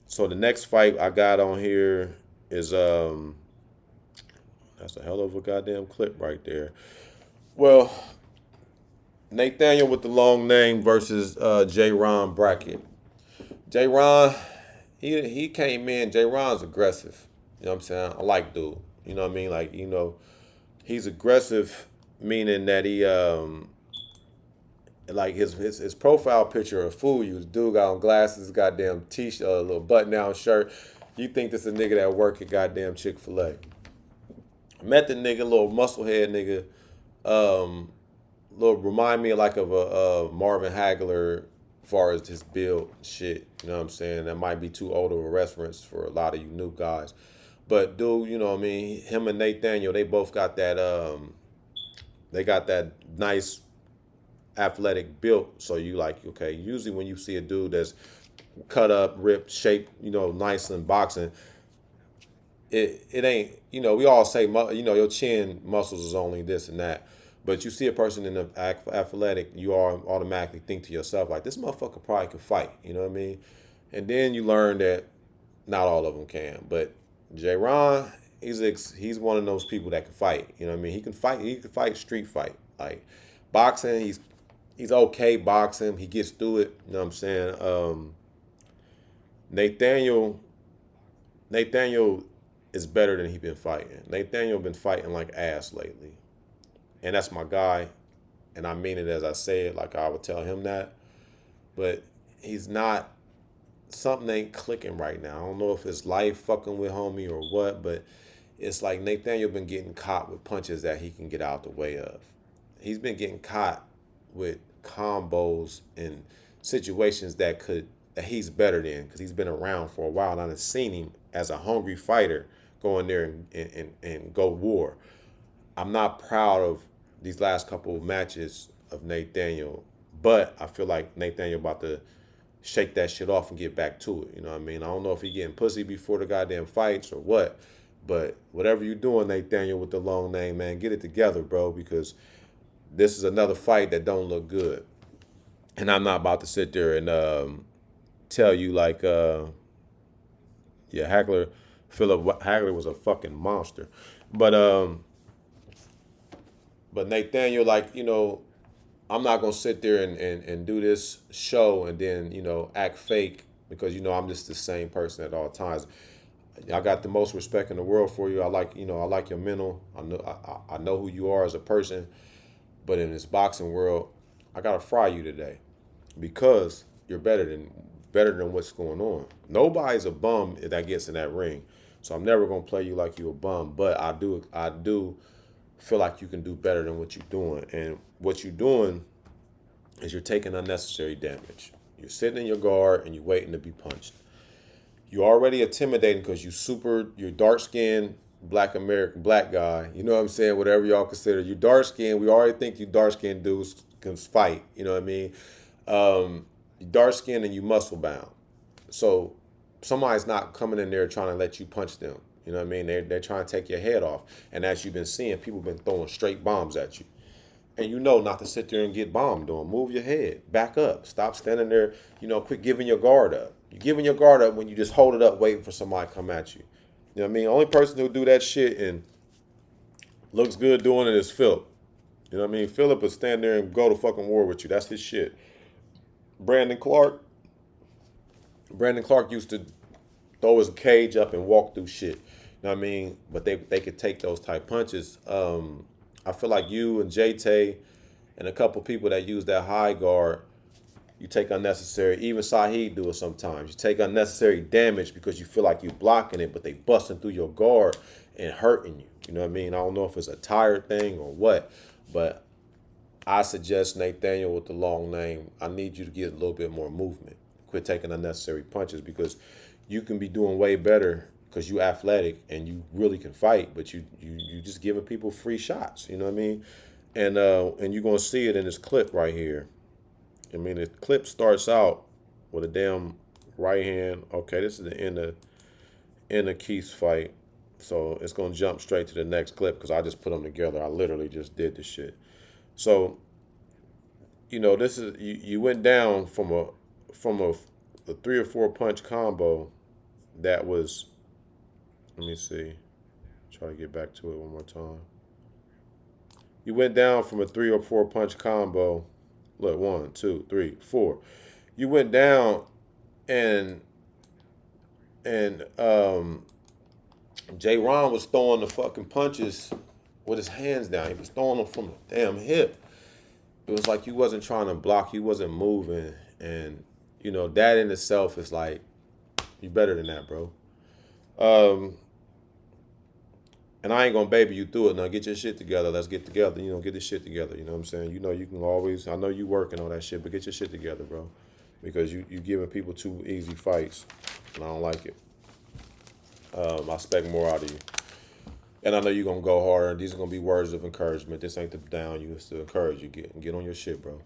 So the next fight I got on here is that's a hell of a goddamn clip right there. Well, Nathaniel with the long name versus J. Ron Brackett. J. Ron, he came in. J. Ron's aggressive. You know what I'm saying? I like dude. You know what I mean? Like, he's aggressive, meaning that he like his profile picture will fool you. The dude got on glasses, goddamn t-shirt, a little button-down shirt. You think this a nigga that work at goddamn Chick-fil-A. Met the nigga, little musclehead nigga. Little remind me like of a Marvin Hagler as far as his build and shit. You know what I'm saying? That might be too old of a reference for a lot of you new guys. But dude, you know what I mean? Him and Nathaniel, they both got that they got that nice athletic build. So you like, okay, usually when you see a dude that's cut up, ripped, shaped, nice and boxing, it ain't, we all say, your chin muscles is only this and that. But you see a person in the athletic, you automatically think to yourself, like, this motherfucker probably could fight. You know what I mean? And then you learn that not all of them can. But J. Ron, he's one of those people that can fight. You know what I mean? He can fight. He can fight street fight. Like boxing, he's okay boxing. He gets through it. You know what I'm saying? Nathaniel is better than he been fighting. Nathaniel been fighting like ass lately. And that's my guy. And I mean it as I say it, like I would tell him that. But he's not, something ain't clicking right now. I don't know if it's life fucking with homie or what, but it's like Nathaniel been getting caught with punches that he can get out the way of. He's been getting caught with combos and situations that he's better than because he's been around for a while and I've seen him as a hungry fighter go in there and go war. I'm not proud of these last couple of matches of Nathaniel, but I feel like Nathaniel about to shake that shit off and get back to it. You know what I mean? I don't know if he getting pussy before the goddamn fights or what, but whatever you doing, Nathaniel with the long name, man, get it together, bro, because this is another fight that don't look good. And I'm not about to sit there and tell you like, yeah, Philip Hagler was a fucking monster, but um, but Nathaniel, like, I'm not gonna sit there and do this show and then act fake because I'm just the same person at all times. I got the most respect in the world for you. I like your mental. I know who you are as a person, but in this boxing world, I gotta fry you today because you're better than what's going on. Nobody's a bum that gets in that ring, so I'm never gonna play you like you a bum. But I do feel like you can do better than what you're doing, and what you're doing is you're taking unnecessary damage. You're sitting in your guard and you're waiting to be punched. You're already intimidating because you're dark skinned black guy. You know what I'm saying? Whatever y'all consider. You dark skinned. We already think you dark skinned dudes can fight. You know what I mean? You dark skinned and you muscle bound. So somebody's not coming in there trying to let you punch them. You know what I mean? They're trying to take your head off. And as you've been seeing, people been throwing straight bombs at you. And you know not to sit there and get bombed on. Move your head. Back up. Stop standing there. Quit giving your guard up. You're giving your guard up when you just hold it up waiting for somebody to come at you. You know what I mean? Only person who do that shit and looks good doing it is Philip. You know what I mean? Philip will stand there and go to fucking war with you. That's his shit. Brandon Clark. Brandon Clark used to throw his cage up and walk through shit. You know what I mean? But they could take those type punches. I feel like you and JT and a couple people that use that high guard, you take unnecessary, even Saheed do it sometimes. You take unnecessary damage because you feel like you're blocking it, but they busting through your guard and hurting you. You know what I mean? I don't know if it's a tired thing or what, but I suggest Nathaniel with the long name, I need you to get a little bit more movement. Quit taking unnecessary punches because you can be doing way better because you athletic and you really can fight, but you just giving people free shots. You know what I mean? And you're gonna see it in this clip right here. I mean, the clip starts out with a damn right hand. Okay, this is the end of Keith's fight, so it's gonna jump straight to the next clip because I just put them together. I literally just did this shit. So, this is you went down from a 3 or 4 punch combo that was. Let me see. Try to get back to it one more time. You went down from a 3 or 4 punch combo. Look, 1, 2, 3, 4. You went down and J. Ron was throwing the fucking punches with his hands down. He was throwing them from the damn hip. It was like you wasn't trying to block, you wasn't moving, and that in itself is like you better than that, bro. And I ain't gonna baby you through it. Now get your shit together. Let's get together. Get this shit together. You know what I'm saying? You can always. I know you working on that shit, but get your shit together, bro. Because you giving people too easy fights, and I don't like it. I expect more out of you, and I know you're gonna go harder. These are gonna be words of encouragement. This ain't to down you. It's to encourage you. Get on your shit, bro.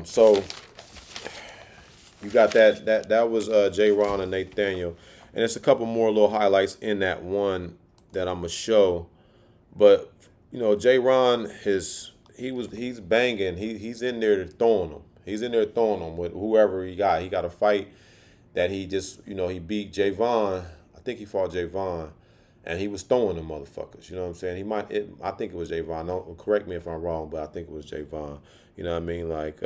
So you got that. That was J. Ron and Nathaniel, and it's a couple more little highlights in that one that I'm gonna show, but J. Ron he's banging. He's in there throwing them. He's in there throwing them with whoever he got. He got a fight that he just he beat Javon. I think he fought Javon, and he was throwing them motherfuckers. You know what I'm saying? I think it was Javon. Don't correct me if I'm wrong, but I think it was Javon. You know what I mean? Like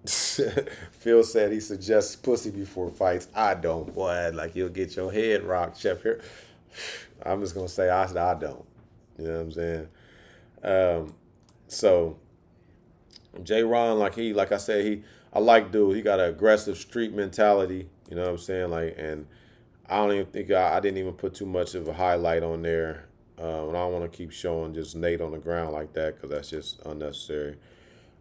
Phil said he suggests pussy before fights. I don't, boy. Like you'll get your head rocked, Chef here. I'm just gonna say I don't. You know what I'm saying? So J. Ron, like I said, I like dude. He got an aggressive street mentality. You know what I'm saying? Like, and I don't even think I didn't even put too much of a highlight on there. And I don't want to keep showing just Nate on the ground like that because that's just unnecessary.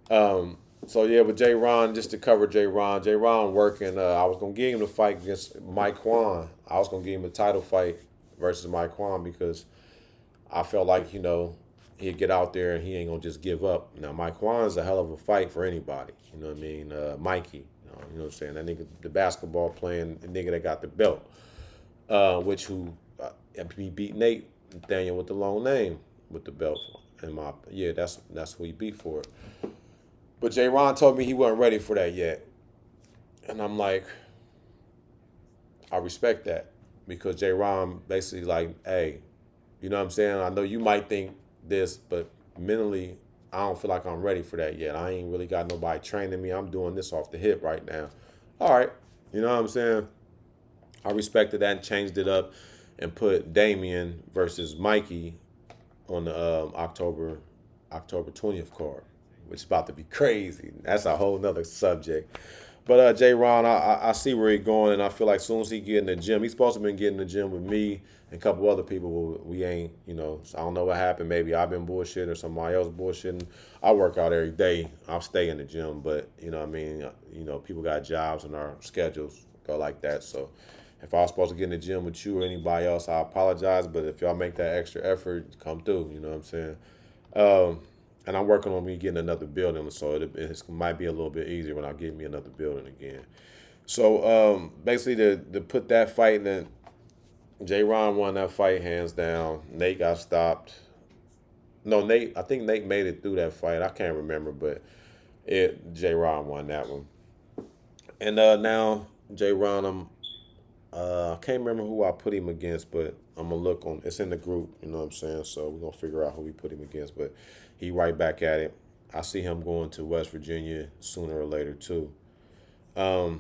So yeah, with J. Ron, just to cover J. Ron working. I was gonna give him the fight against Mike Kwan. I was gonna give him a title fight versus Mike Kwan because I felt like he'd get out there and he ain't gonna just give up. Now Mike Kwan's a hell of a fight for anybody. You know what I mean? Mikey. You know what I'm saying? That nigga, the basketball playing the nigga that got the belt, which who he beat Nate Nathaniel with the long name with the belt. And that's who he beat for it. But J. Ron told me he wasn't ready for that yet, and I'm like, I respect that because J. Ron basically like, hey, you know what I'm saying? I know you might think this, but mentally, I don't feel like I'm ready for that yet. I ain't really got nobody training me. I'm doing this off the hip right now. All right, you know what I'm saying? I respected that and changed it up and put Damian versus Mikey on the October 20th card, which is about to be crazy. That's a whole nother subject. But J. Ron, I see where he's going, and I feel like as soon as he get in the gym, he's supposed to been getting in the gym with me and a couple other people. But we ain't, so I don't know what happened. Maybe I've been bullshitting or somebody else bullshitting. I work out every day. I'll stay in the gym, but you know what I mean. People got jobs and our schedules go like that. So if I was supposed to get in the gym with you or anybody else, I apologize. But if y'all make that extra effort, come through. You know what I'm saying? Um, and I'm working on me getting another building, so it might be a little bit easier when I get me another building again. So basically, to put that fight, and then J. Ron won that fight hands down. Nate got stopped. No, Nate. I think Nate made it through that fight. I can't remember, but J. Ron won that one. And now J. Ron, I can't remember who I put him against, but I'm gonna look on. It's in the group, you know what I'm saying. So we're gonna figure out who we put him against. But he right back at it. I see him going to West Virginia sooner or later too. Let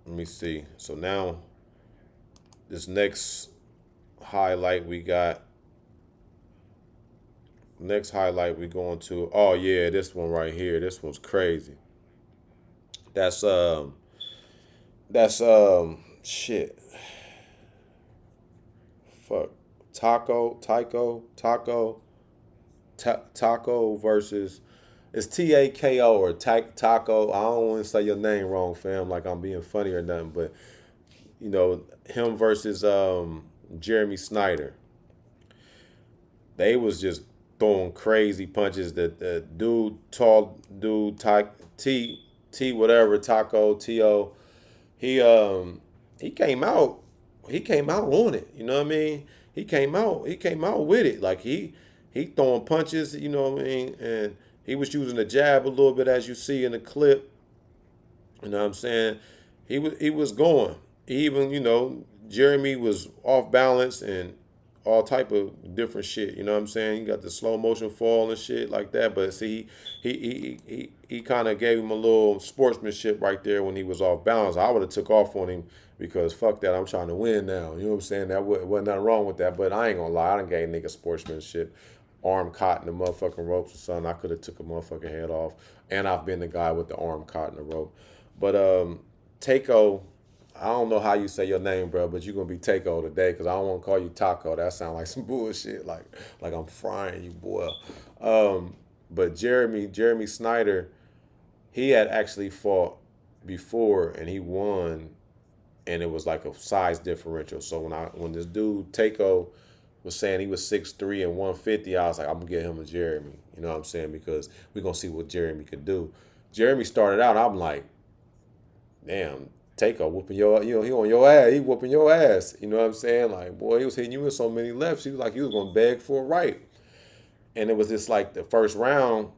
me see. So now this next highlight we got. Next highlight we going to. Oh yeah, this one right here. This one's crazy. That's shit. Fuck. Taco versus it's Tako or Taco. I don't want to say your name wrong, fam. Like I'm being funny or nothing, but him versus Jeremy Snyder. They was just throwing crazy punches. The dude, tall dude, T whatever Taco To. He he came out he came out on it. You know what I mean? He came out with it. Like he throwing punches. You know what I mean? And he was using the jab a little bit as you see in the clip. You know what I'm saying? He was going. Even Jeremy was off balance and all type of different shit. You know what I'm saying? He got the slow motion fall and shit like that. But see, he kind of gave him a little sportsmanship right there when he was off balance. I would have took off on him because fuck that. I'm trying to win now. You know what I'm saying? That wasn't nothing wrong with that. But I ain't gonna lie. I done gave nigga sportsmanship. Arm caught in the motherfucking ropes or something. I could have took a motherfucking head off. And I've been the guy with the arm caught in the rope. But Takeo, I don't know how you say your name, bro, but you're gonna be Takeo today because I don't want to call you Taco. That sounds like some bullshit. Like I'm frying you, boy. But Jeremy Snyder, he had actually fought before and he won, and it was like a size differential. So when this dude Takeo was saying he was 6'3" and 150, I was like, I'm gonna get him a Jeremy. You know what I'm saying? Because we're gonna see what Jeremy could do. Jeremy started out, I'm like, damn, Taker whooping he on your ass, he whooping your ass. You know what I'm saying? Like, boy, he was hitting you with so many lefts. He was like, he was gonna beg for a right. And it was just like the first round,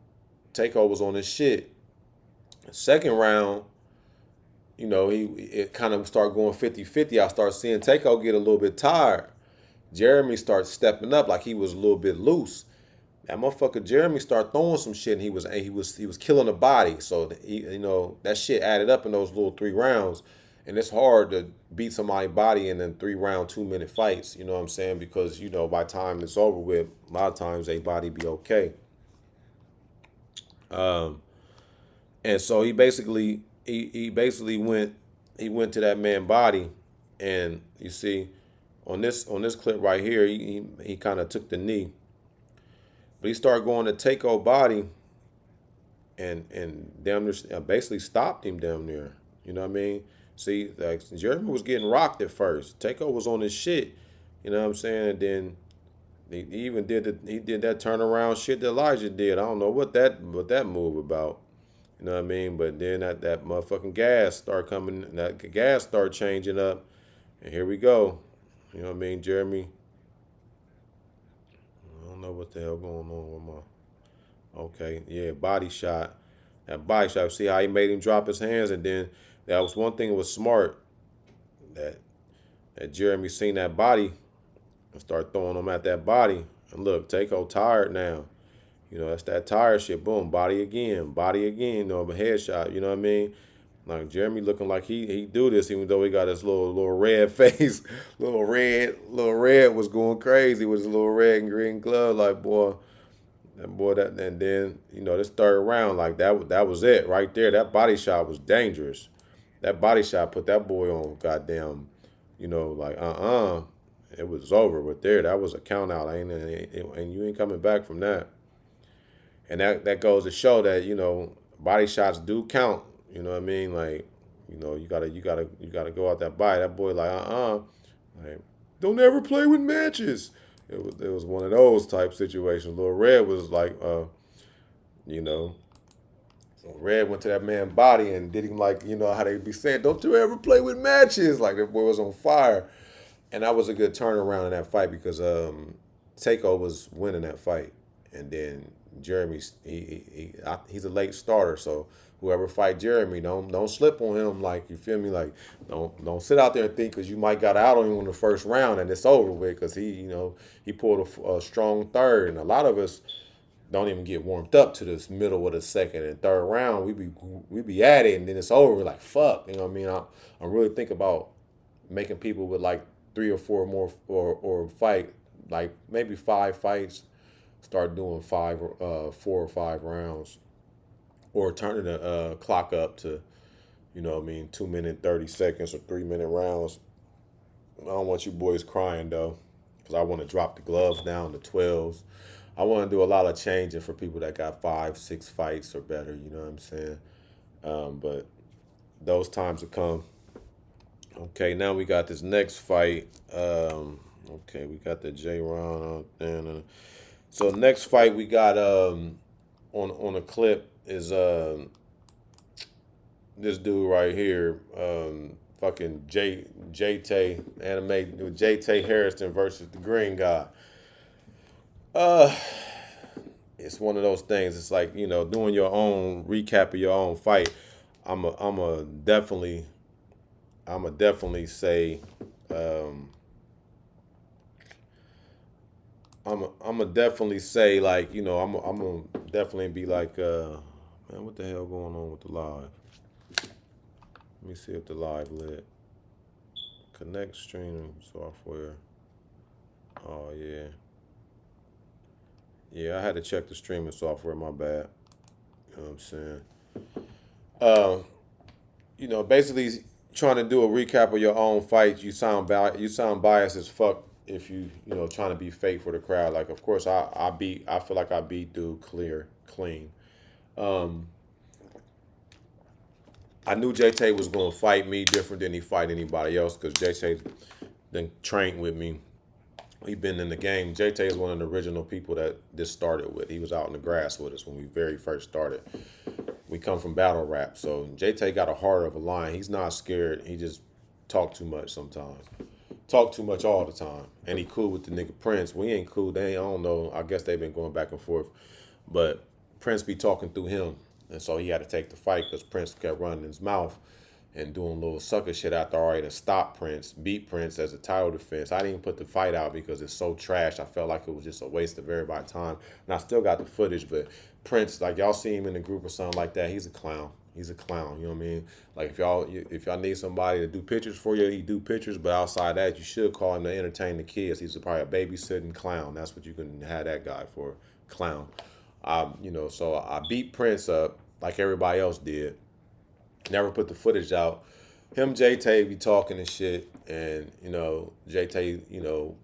Taker was on his shit. Second round, it kind of started going 50-50. I started seeing Taker get a little bit tired. Jeremy started stepping up like he was a little bit loose. That motherfucker Jeremy started throwing some shit, and he was killing the body. So that shit added up in those little 3 rounds, and it's hard to beat somebody's body in then 3 round 2 minute fights. You know what I'm saying? Because by the time it's over with, a lot of times a body be okay. And so he basically went to that man body, and you see on this clip right here, he kind of took the knee. But he started going to Takeo body and damn near basically stopped him damn near. You know what I mean? See, like Jeremy was getting rocked at first. Takeo was on his shit. You know what I'm saying? And then he even did that turnaround shit that Elijah did. I don't know what that move about. You know what I mean? But then that motherfucking gas start coming, that gas start changing up, and here we go. You know what I mean, Jeremy? I don't know what the hell going on with my. Okay, yeah, body shot. That body shot. See how he made him drop his hands, and then that was one thing that was smart that Jeremy seen that body and start throwing him at that body. And look, Takeo tired now. You know, that's that tired shit. Boom, body again. You know, a headshot. You know what I mean? Like Jeremy looking like he do this, even though he got his little red face, little red was going crazy with his little red and green glove. Like boy, that boy that and then this third round like that was it right there. That body shot was dangerous. That body shot put that boy on goddamn, like it was over. But there, that was a count out. And you ain't coming back from that. And that goes to show that body shots do count. You know what I mean? Like, you gotta go out that body. That boy like like don't ever play with matches. It was one of those type situations. Little Red was like you know, Red went to that man's body and did him like how they be saying, don't you ever play with matches? Like that boy was on fire, and that was a good turnaround in that fight because Takeo was winning that fight, and then Jeremy's he's a late starter, so whoever fight Jeremy, don't slip on him. Like you feel me? Like don't sit out there and think because you might got out on him in the first round and it's over with because he pulled a strong third, and a lot of us don't even get warmed up to this middle of the second and third round. We be at it and then it's over. We're like fuck, you know what I mean? I really think about making people with like 3 or 4 more or fight like maybe 5 fights. Start doing 4 or 5 rounds, or turning the clock up to, 2 minute 30 seconds or 3 minute rounds. I don't want you boys crying though, because I want to drop the gloves down to 12s. I want to do a lot of changing for people that got 5, 6 fights or better. You know what I'm saying? But those times will come. Okay, now we got this next fight. Okay, we got the J round out there. So next fight we got on a clip is this dude right here, fucking Tay anime with Tay Harrison versus the Green Guy. Uh, it's one of those things. It's like doing your own recap of your own fight. I'm a definitely say. I'm a definitely say like I'm a definitely be like man, what the hell going on with the live? Let me see if the live lit. Connect streaming software. Oh yeah, yeah. I had to check the streaming software. My bad. You know what I'm saying? Uh, basically trying to do a recap of your own fight. You sound biased as fuck if trying to be fake for the crowd. Like, of course, I feel like I beat dude clean. Um, I knew Tay was gonna fight me different than he fight anybody else because Tay then trained with me. He been in the game. Tay is one of the original people that this started with. He was out in the grass with us when we very first started. We come from battle rap, so Tay got a heart of a lion. He's not scared. He just talk too much sometimes. Talk too much all the time. And he cool with the nigga Prince. We ain't cool. I don't know. I guess they've been going back and forth. But Prince be talking through him. And so he had to take the fight because Prince kept running his mouth and doing little sucker shit after already to stop Prince, beat Prince as a title defense. I didn't even put the fight out because it's so trash. I felt like it was just a waste of everybody's time. And I still got the footage, but Prince, like y'all see him in the group or something like that, he's a clown. He's a clown, you know what I mean? Like if y'all need somebody to do pictures for you, he do pictures, but outside that, you should call him to entertain the kids. He's probably a babysitting clown. That's what you can have that guy for, clown. So I beat Prince up like everybody else did. Never put the footage out. Him, Tay be talking and shit, and Tay,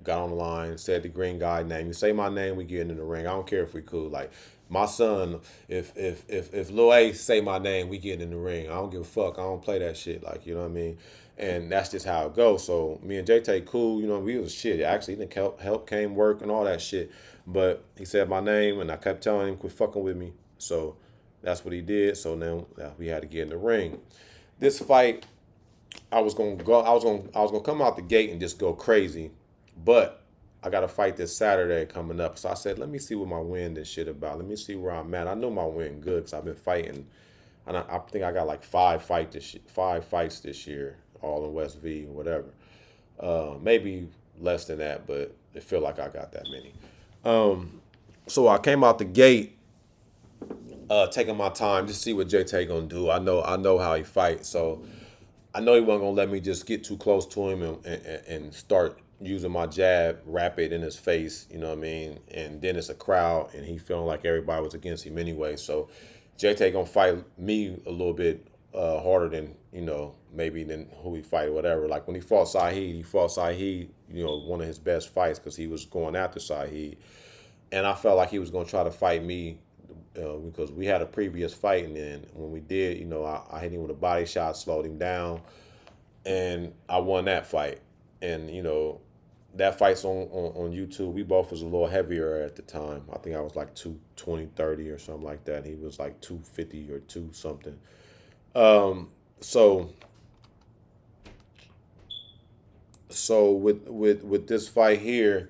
got on the line, said the Green Guy name. You say my name, we get into the ring. I don't care if we cool. Like my son, if Lil A say my name, we get in the ring. I don't give a fuck. I don't play that shit. Like you know what I mean. And that's just how it goes. So me and Tay cool. We was shit. Actually, he didn't help came work and all that shit. But he said my name, and I kept telling him quit fucking with me. So That's what he did. So now we had to get in the ring. This fight, I was gonna go. I was gonna come out the gate and just go crazy, but I got a fight this Saturday coming up. So I said, let me see what my win and shit about. Let me see where I'm at. I know my win good because I've been fighting, and I think I got like 5 fights this year, all in West V or whatever. Maybe less than that, but it feel like I got that many. So I came out the gate, taking my time to see what JT gonna do. I know how he fights, so I know he wasn't gonna let me just get too close to him and start using my jab rapid in his face. You know what I mean? And then it's a crowd, and he feeling like everybody was against him anyway. So JT gonna fight me a little bit harder than maybe than who he fight or whatever. Like when he fought Saeed. One of his best fights because he was going after Saeed, and I felt like he was gonna try to fight me because we had a previous fight, and then when we did, I hit him with a body shot, slowed him down, and I won that fight. And that fight's on YouTube. We both was a little heavier at the time. I think I was like 220, 30 or something like that. He was like 250 or two something. So with this fight here,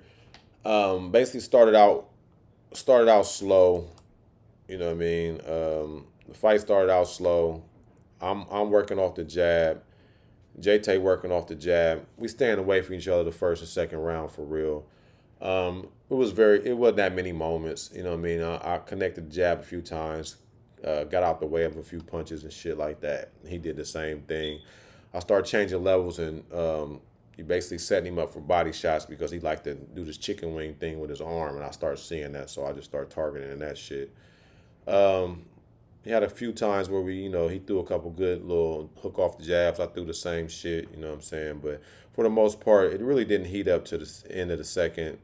basically started out slow. You know what I mean? The fight started out slow. I'm working off the jab. JT working off the jab. We staying away from each other the first and second round for real. It wasn't that many moments. You know what I mean? I connected the jab a few times, got out the way of a few punches and shit like that. He did the same thing. I started changing levels and he basically setting him up for body shots because he liked to do this chicken wing thing with his arm, and I started seeing that, so I just started targeting that shit. Um, he had a few times where he threw a couple good little hook off the jabs. I threw the same shit, you know what I'm saying? But for the most part, it really didn't heat up to the end of the second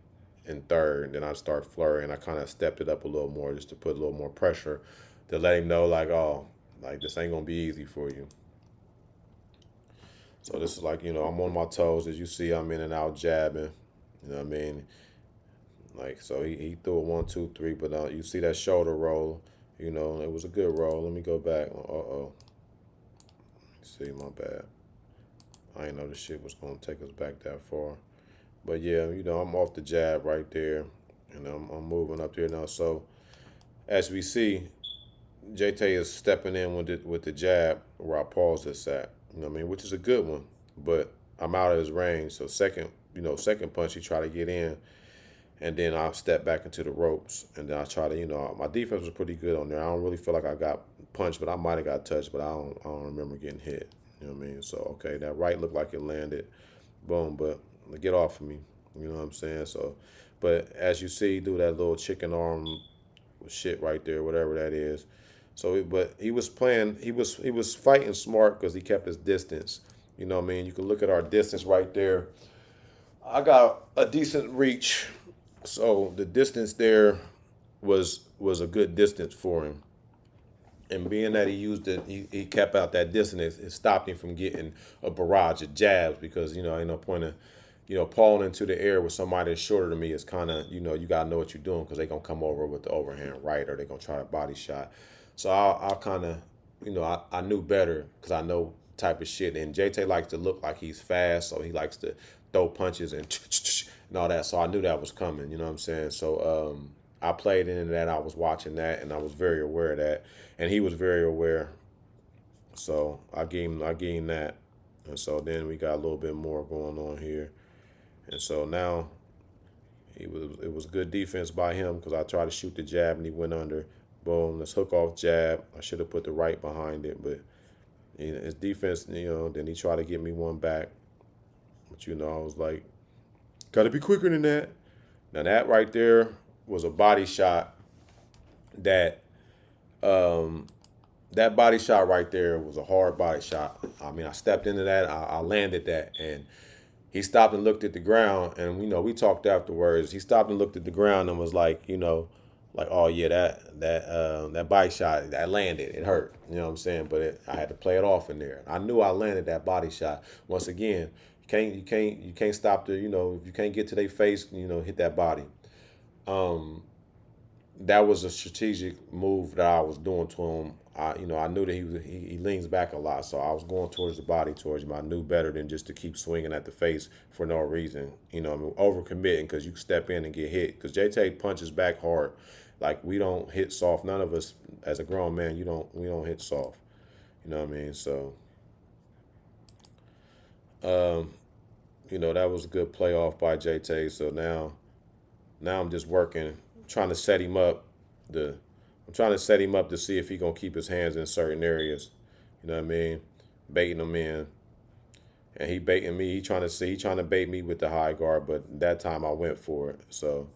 and third. And then I started flurrying. I kind of stepped it up a little more just to put a little more pressure to let him know, like, oh, like this ain't gonna be easy for you. So this is like, I'm on my toes. As you see, I'm in and out jabbing. You know what I mean? Like, so he threw a 1, 2, 3, but you see that shoulder roll. It was a good roll. Let me go back. Uh-oh. See, my bad. I didn't know this shit was going to take us back that far. But yeah, I'm off the jab right there. And I'm moving up there now. So, as we see, JT is stepping in with the jab where I paused this at. You know what I mean? Which is a good one. But I'm out of his range. So, second punch, he tried to get in. And then I step back into the ropes, and then I try to, my defense was pretty good on there. I don't really feel like I got punched, but I might have got touched, but I don't remember getting hit. You know what I mean? So okay, that right looked like it landed, boom, but get off of me. You know what I'm saying? So, but as you see, do that little chicken arm shit right there, whatever that is. So, but he was playing, he was fighting smart because he kept his distance. You know what I mean? You can look at our distance right there. I got a decent reach, so the distance there was a good distance for him. And being that he used it, he kept out that distance. It stopped him from getting a barrage of jabs because ain't no point of pawing into the air with somebody that's shorter than me. Is kind of you gotta know what you're doing because they gonna come over with the overhand right or they gonna try a body shot. So I'll kind of I knew better because I know type of shit. And JT likes to look like he's fast, so he likes to throw punches and and all that. So I knew that was coming. You know what I'm saying? So I played into that. I was watching that, and I was very aware of that, and he was very aware. So I gave him that, and so then we got a little bit more going on here, and so now it was good defense by him because I tried to shoot the jab and he went under. Boom, let's hook off jab. I should have put the right behind it, but his defense, then he tried to get me one back. But I was like, gotta be quicker than that. Now that right there was a body shot that that body shot right there was a hard body shot. I mean, I stepped into that, I landed that, and he stopped and looked at the ground, and we talked afterwards. He stopped and looked at the ground and was like, like, oh yeah, that body shot that landed, it hurt. You know what I'm saying? But I had to play it off in there. I knew I landed that body shot. Once again, you can't stop the if you can't get to their face, hit that body. Um, that was a strategic move that I was doing to him. I knew that he leans back a lot, so I was going towards the body towards him. I knew better than just to keep swinging at the face for no reason. I mean, overcommitting because you can step in and get hit. Because JT punches back hard, like we don't hit soft. None of us, as a grown man, we don't hit soft. You know what I mean? So, um, that was a good playoff by JT. So now I'm just working, trying to set him up. The I'm trying to set him up to see if he gonna keep his hands in certain areas. You know what I mean? Baiting him in, and he baiting me. He trying to bait me with the high guard, but that time I went for it. So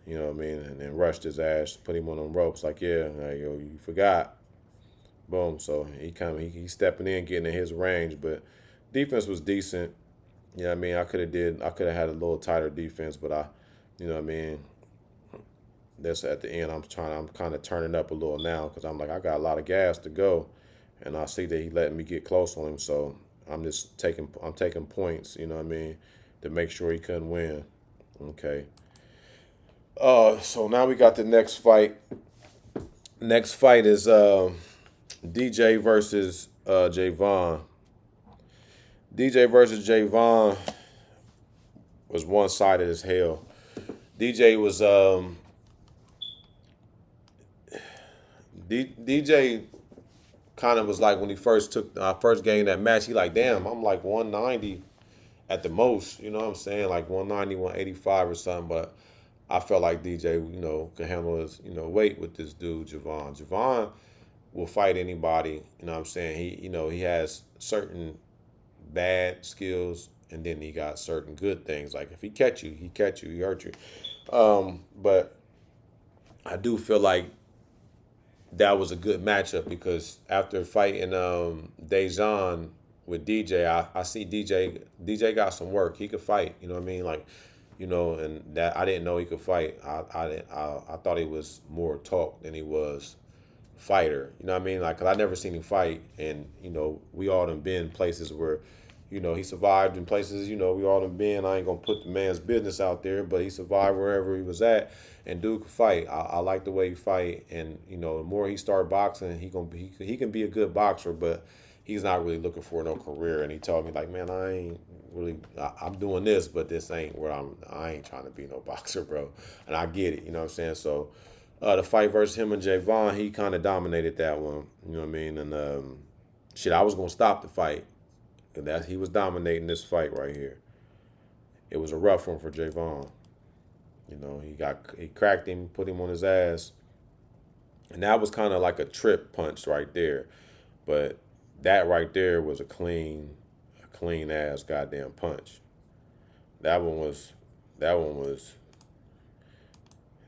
you know what I mean, and then rushed his ass, put him on them ropes. Like like, yo, you forgot. Boom. So he stepping in, getting in his range, but defense was decent. You know what I mean? I could have had a little tighter defense, but you know what I mean. That's at the end. I'm kind of turning up a little now because I'm like I got a lot of gas to go, and I see that he letting me get close on him. So I'm taking points. You know what I mean, to make sure he couldn't win. Okay. So now we got the next fight. Next fight is DJ versus Javon. DJ versus Javon was one sided as hell. DJ was DJ kind of was like when he first took first game that match. He like, damn, I'm like 190 at the most. You know what I'm saying? Like 190, 185 or something. But I felt like DJ, could handle his weight with this dude Javon. Javon will fight anybody. You know what I'm saying? He has certain bad skills, and then he got certain good things. Like if he catch you, he hurt you. But I do feel like that was a good matchup because after fighting Dejan with DJ, I see DJ got some work. He could fight. You know what I mean? Like, and that I didn't know he could fight. I thought he was more talk than he was fighter. You know what I mean? Like, 'cause I never seen him fight, and we all done been places where, he survived in places. We all done been. I ain't gonna put the man's business out there, but he survived wherever he was at, and dude could fight. I like the way he fight, and the more he start boxing, he can be a good boxer, but he's not really looking for no career. And he told me like, man, I ain't really. I'm doing this, but this ain't where I ain't trying to be no boxer, bro. And I get it. You know what I'm saying? So. The fight versus him and Javon, he kind of dominated that one. You know what I mean? And shit, I was gonna stop the fight. And that he was dominating this fight right here. It was a rough one for Javon. He cracked him, put him on his ass, and that was kind of like a trip punch right there. But that right there was a clean ass goddamn punch. That one was, that one was,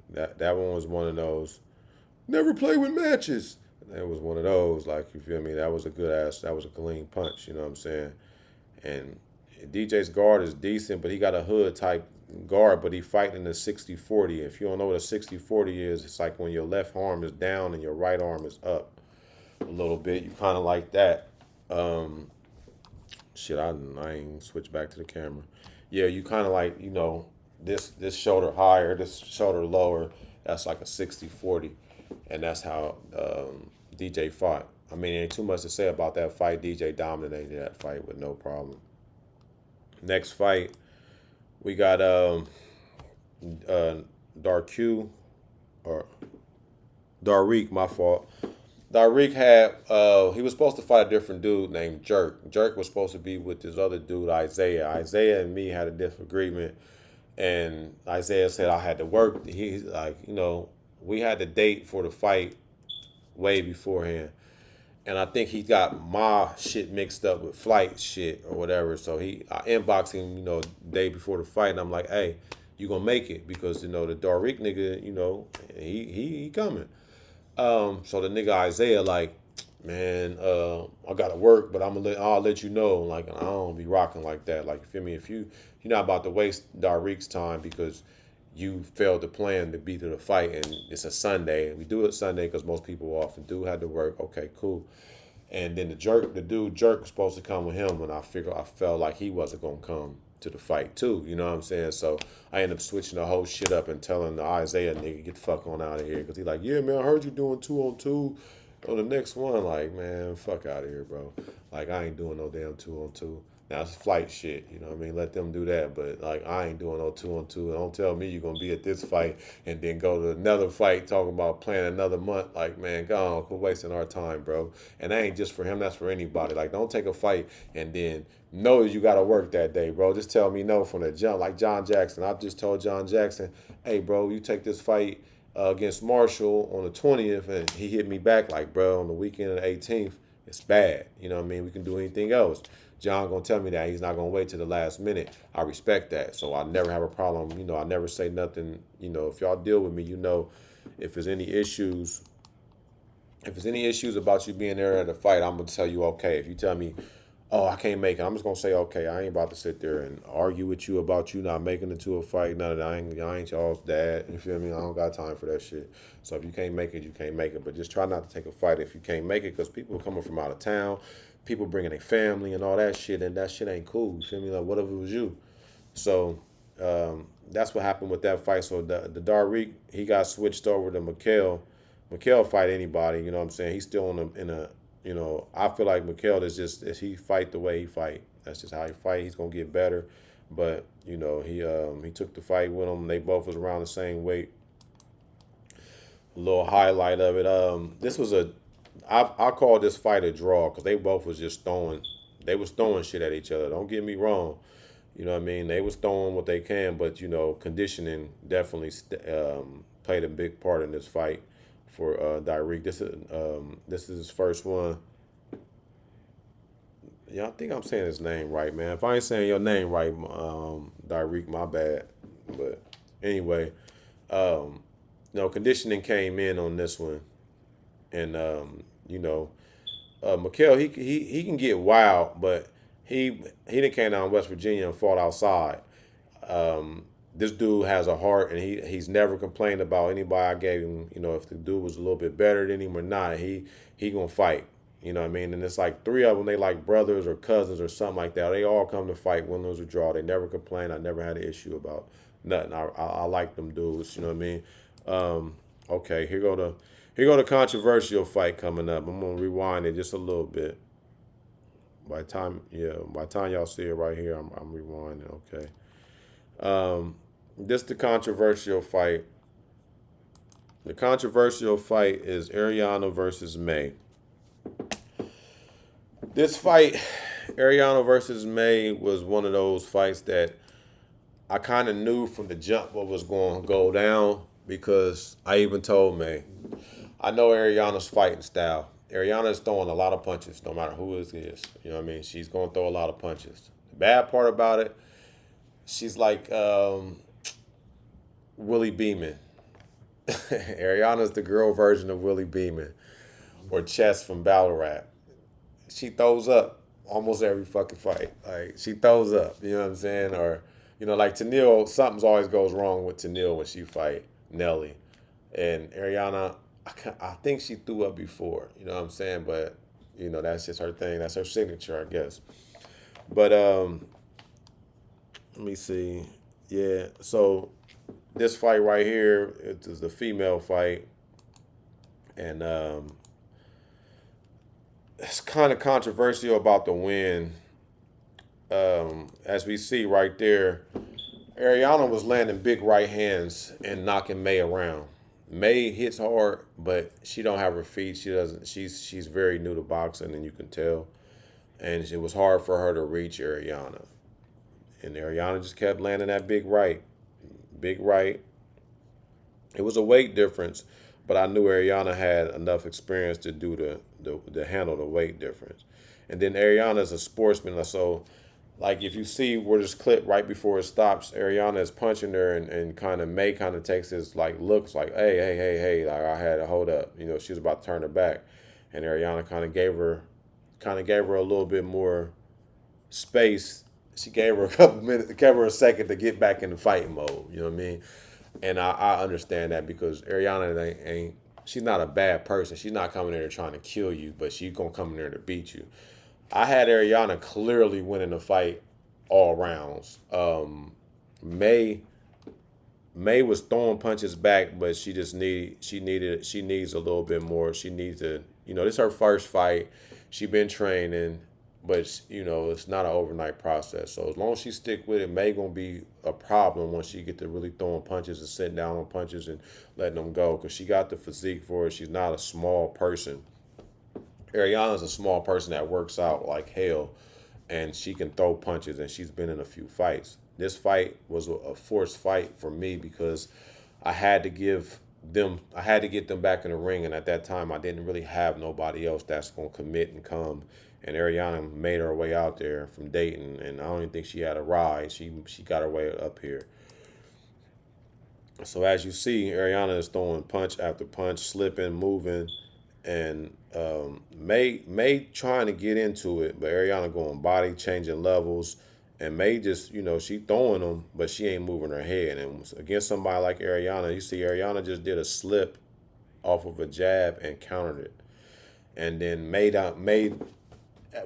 that one was one of those. Never play with matches. That was one of those. Like you feel me? That was a good ass. That was a clean punch. You know what I'm saying? And DJ's guard is decent, but he got a hood type guard, but he fighting in the 60-40. If you don't know what a 60-40 is, it's like when your left arm is down and your right arm is up a little bit. You kind of like that. Shit, I ain't switch back to the camera. Yeah, you kind of like, this shoulder higher, this shoulder lower. That's like a 60-40. And that's how DJ fought. I mean, ain't too much to say about that fight. DJ dominated that fight with no problem. Next fight, we got Darq or Darrick, my fault. Darrick had he was supposed to fight a different dude named Jerk. Jerk was supposed to be with this other dude, Isaiah. Isaiah and me had a disagreement, and Isaiah said I had to work. He's like, we had the date for the fight way beforehand. And I think he got my shit mixed up with flight shit or whatever. So I inboxed him, day before the fight, and I'm like, hey, you gonna make it because the Darrick nigga, he coming. So the nigga Isaiah like, man, I gotta work, but I'll let you know. Like I don't be rocking like that. Like you feel me? If you're not about to waste Darrick's time because you failed to plan to be to the fight and it's a Sunday. We do it Sunday because most people are off and do had to work. Okay, cool. And then the dude Jerk was supposed to come with him, and I felt like he wasn't gonna come to the fight too. You know what I'm saying? So I ended up switching the whole shit up and telling the Isaiah nigga, get the fuck on out of here. Because he like, yeah, man, I heard you doing 2-on-2 on the next one. Like, man, fuck out of here, bro. Like, I ain't doing no damn 2-on-2. Now, it's flight shit, you know what I mean? Let them do that. But, like, I ain't doing no 2-on-2. Don't tell me you're going to be at this fight and then go to another fight talking about playing another month. Like, man, go on, quit wasting our time, bro. And that ain't just for him. That's for anybody. Like, don't take a fight and then know you got to work that day, bro. Just tell me no from the jump. Like John Jackson. I just told John Jackson, hey, bro, you take this fight against Marshall on the 20th, and he hit me back like, bro, on the weekend of the 18th, it's bad. You know what I mean? We can do anything else. John gonna tell me that he's not gonna wait to the last minute. I respect that, so I never have a problem. You know, I never say nothing. You know, if y'all deal with me, you know, if there's any issues, about you being there at a fight, I'm gonna tell you okay. If you tell me, oh, I can't make it, I'm just gonna say okay. I ain't about to sit there and argue with you about you not making it to a fight. None of that. I ain't y'all's dad. You feel me? I don't got time for that shit. So if you can't make it, you can't make it. But just try not to take a fight if you can't make it, because people are coming from out of town, people bringing their family and all that shit, and that shit ain't cool. You feel me? Like, what if it was you? So that's what happened with that fight. So the Darrick, he got switched over to Mikhail. Mikhail fight anybody, you know what I'm saying? He's still in a you know, I feel like Mikhail is just, if he fight the way he fight, that's just how he fight. He's gonna get better. But, you know, he took the fight with him. They both was around the same weight. A little highlight of it. This was I call this fight a draw because they both was just they was throwing shit at each other. Don't get me wrong. You know what I mean? They was throwing what they can, but, you know, conditioning definitely played a big part in this fight for Darrick. This is his first one. Yeah, I think I'm saying his name right, man. If I ain't saying your name right, Darrick, my bad. But anyway, you know, conditioning came in on this one, and you know, Mikhail, he can get wild, but he came down to West Virginia and fought outside. This dude has a heart, and he's never complained about anybody I gave him. You know, if the dude was a little bit better than him or not, he gonna fight. You know what I mean? And it's like three of them, they like brothers or cousins or something like that. They all come to fight, win, lose, or draw. They never complain. I never had an issue about nothing. I like them dudes. You know what I mean? Okay, here go the controversial fight coming up. I'm gonna rewind it just a little bit. By the time y'all see it right here, I'm rewinding. Okay. This the controversial fight. The controversial fight is Ariana versus May. This fight, Ariana versus May, was one of those fights that I kind of knew from the jump what was going to go down, because I even told May, I know Ariana's fighting style. Ariana's throwing a lot of punches, no matter who it is. You know what I mean? She's going to throw a lot of punches. The bad part about it, she's like Willie Beeman. Ariana's the girl version of Willie Beeman, or Chess from Battle Rap. She throws up almost every fucking fight. Like, she throws up, you know what I'm saying? Or, you know, like Tenille, something's always goes wrong with Tenille when she fight Nelly. And Ariana, I think she threw up before, you know what I'm saying? But, you know, that's just her thing. That's her signature, I guess. But let me see. Yeah, so this fight right here, it is the female fight. And it's kind of controversial about the win. As we see right there, Ariana was landing big right hands and knocking May around. May hits hard, but she don't have her feet. She doesn't. She's very new to boxing, and you can tell. And it was hard for her to reach Ariana. And Ariana just kept landing that big right. Big right. It was a weight difference, but I knew Ariana had enough experience to do to handle the weight difference. And then Ariana's a sportsman, so like if you see where this clip right before it stops, Ariana is punching her, and kind of May kind of takes this like looks like, hey, like I had to hold up. You know, she was about to turn her back, and Ariana kind of gave her a little bit more space. She gave her a couple minutes, gave her a second to get back in the fighting mode. You know what I mean? And I understand that, because Ariana ain't she's not a bad person. She's not coming there trying to kill you, but she's gonna come in there to beat you. I had Ariana clearly winning the fight all rounds. May May was throwing punches back, but she needs a little bit more. She needs to, this is her first fight. She been training, but it's not an overnight process. So as long as she stick with it, May gonna be a problem once she get to really throwing punches and sitting down on punches and letting them go, because she got the physique for it. She's not a small person. Ariana's a small person that works out like hell, and she can throw punches, and she's been in a few fights. This fight was a forced fight for me because I had to get them back in the ring, and at that time I didn't really have nobody else that's gonna commit and come. And Ariana made her way out there from Dayton, and I don't even think she had a ride. She got her way up here. So as you see, Ariana is throwing punch after punch, slipping, moving, and May trying to get into it, but Ariana going body, changing levels, and May just she throwing them, but she ain't moving her head. And against somebody like Ariana, you see Ariana just did a slip off of a jab and countered it, and then made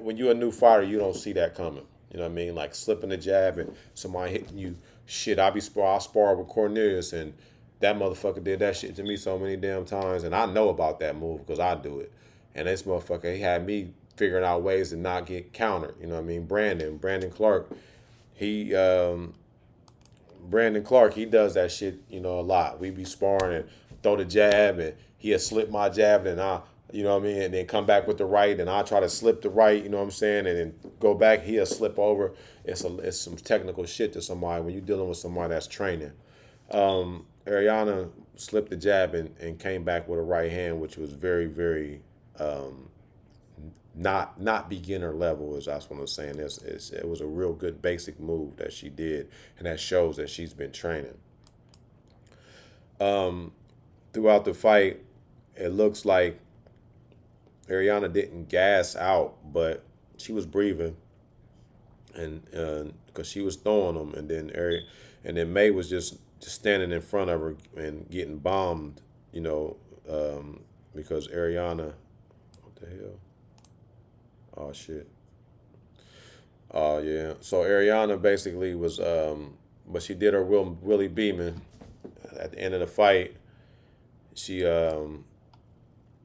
when you're a new fighter, you don't see that coming. You know what I mean? Like slipping a jab and somebody hitting you. Shit, I spar with Cornelius, and that motherfucker did that shit to me so many damn times, and I know about that move because I do it. And this motherfucker, he had me figuring out ways to not get countered. You know what I mean? Brandon Clark, he Brandon Clark, he does that shit, a lot. We be sparring and throw the jab, and he'll slip my jab, and and then come back with the right, and I try to slip the right, you know what I'm saying, and then go back, he'll slip over. It's some technical shit to somebody when you're dealing with somebody that's training. Ariana slipped the jab and came back with a right hand, which was very, very not beginner level, as that's what I'm saying. It was a real good basic move that she did, and that shows that she's been training. Throughout the fight, it looks like Ariana didn't gas out, but she was breathing, and because she was throwing them, and then May was just standing in front of her and getting bombed, because Ariana, what the hell? Oh shit. Oh yeah. So Ariana basically was, but she did her Willie Beeman at the end of the fight. She,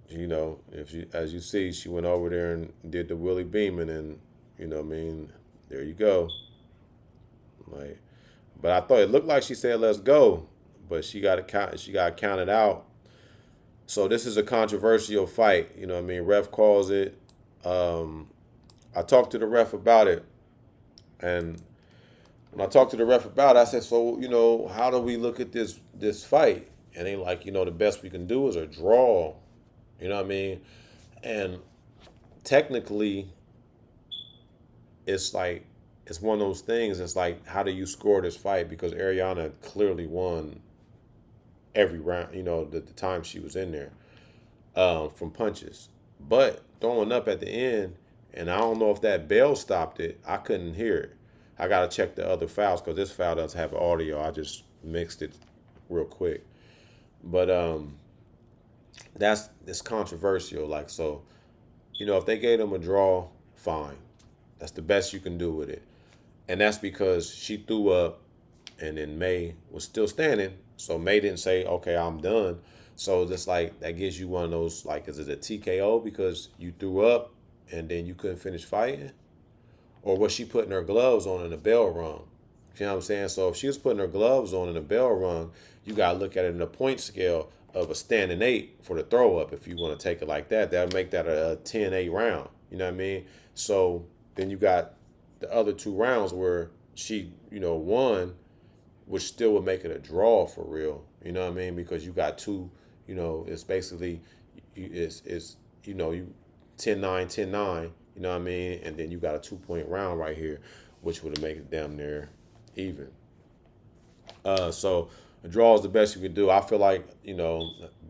if you as you see, she went over there and did the Willie Beeman, and what I mean, there you go. Like, but I thought it looked like she said let's go, but she got counted out. So this is a controversial fight. You know what I mean? Ref calls it. I talked to the ref about it, and when I talked to the ref about it, I said, so how do we look at this fight? And they like, the best we can do is a draw. You know what I mean? And technically, it's like it's one of those things. It's like, how do you score this fight? Because Ariana clearly won every round. The time she was in there, from punches, but throwing up at the end. And I don't know if that bell stopped it. I couldn't hear it. I gotta check the other files because this file doesn't have audio. I just mixed it real quick. But it's controversial. Like, so, if they gave them a draw, fine. That's the best you can do with it. And that's because she threw up, and then May was still standing. So May didn't say, okay, I'm done. So it's like, that gives you one of those, like, is it a TKO because you threw up and then you couldn't finish fighting? Or was she putting her gloves on and the bell rung? You know what I'm saying? So if she was putting her gloves on and the bell rung, you got to look at it in a point scale of a standing 8 for the throw up. If you want to take it like that, that'll make that a 10-8 round. You know what I mean? So then you got the other 2 rounds where she, won, which still would make it a draw for real. You know what I mean? Because you got 2, it's basically, it's you 10-9, 10-9, you know what I mean? And then you got a 2-point round right here, which would have made it damn near even. So a draw is the best you can do. I feel like,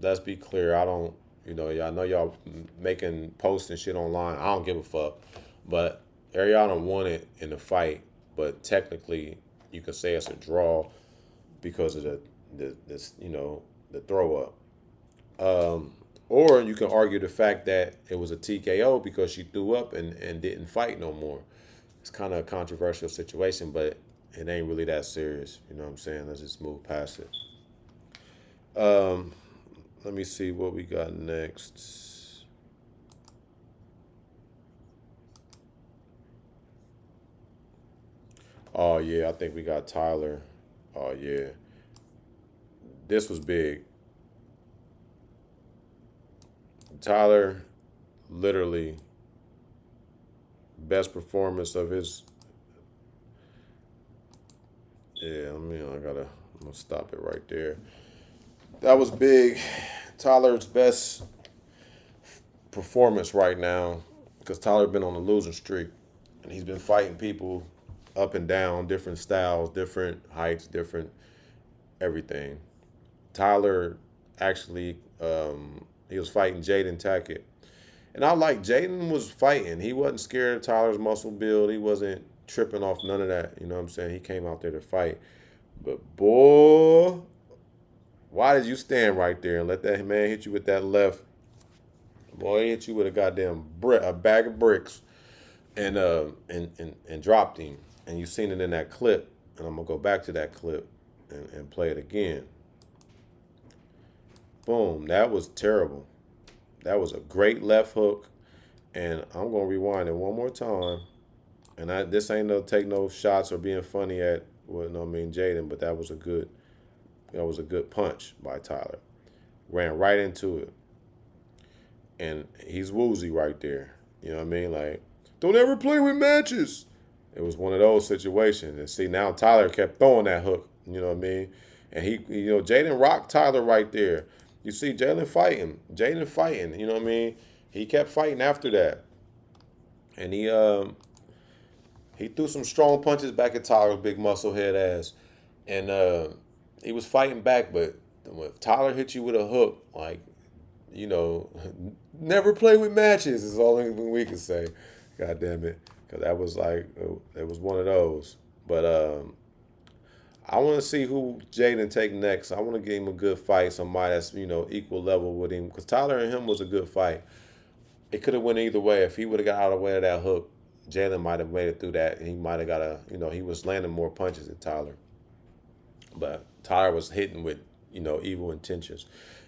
let's be clear. I don't, I know y'all making posts and shit online. I don't give a fuck. But Ariana won it in the fight, but technically you could say it's a draw because of the throw up. Or you can argue the fact that it was a TKO because she threw up and didn't fight no more. it's kind of a controversial situation, but it ain't really that serious. You know what I'm saying? Let's just move past it. Um, Let me see what we got next. Oh yeah, I think we got Tyler. Oh yeah, this was big. Tyler, literally best performance of his. Yeah, I'm gonna stop it right there. That was big. Tyler's best performance right now because Tyler been on a losing streak and he's been fighting people up and down, different styles, different heights, different everything. Tyler actually he was fighting Jaden Tackett. And I like Jaden was fighting. He wasn't scared of Tyler's muscle build. He wasn't tripping off none of that. You know what I'm saying? He came out there to fight. But boy, why did you stand right there and let that man hit you with that left? Boy, he hit you with a goddamn a bag of bricks and dropped him. And you seen it in that clip. And I'm gonna go back to that clip and play it again. Boom, that was terrible. That was a great left hook. And I'm gonna rewind it one more time. And this ain't no take no shots or being funny at well, no, I mean Jaden, but that was a good punch by Tyler. Ran right into it. And he's woozy right there. You know what I mean? Like, don't ever play with matches. It was one of those situations. And see, now Tyler kept throwing that hook. You know what I mean? And Jaden rocked Tyler right there. You see Jaden fighting. You know what I mean? He kept fighting after that, and he threw some strong punches back at Tyler's big muscle head ass, and he was fighting back. But when Tyler hit you with a hook, like you know, never play with matches is all we can say. God damn it, because that was like it was one of those. But I want to see who Jaden take next. I want to give him a good fight, somebody that's equal level with him, because Tyler and him was a good fight. It could have went either way. If he would have got out of the way of that hook, Jalen might have made it through that. He might have got he was landing more punches than Tyler. But Tyler was hitting with, evil intentions.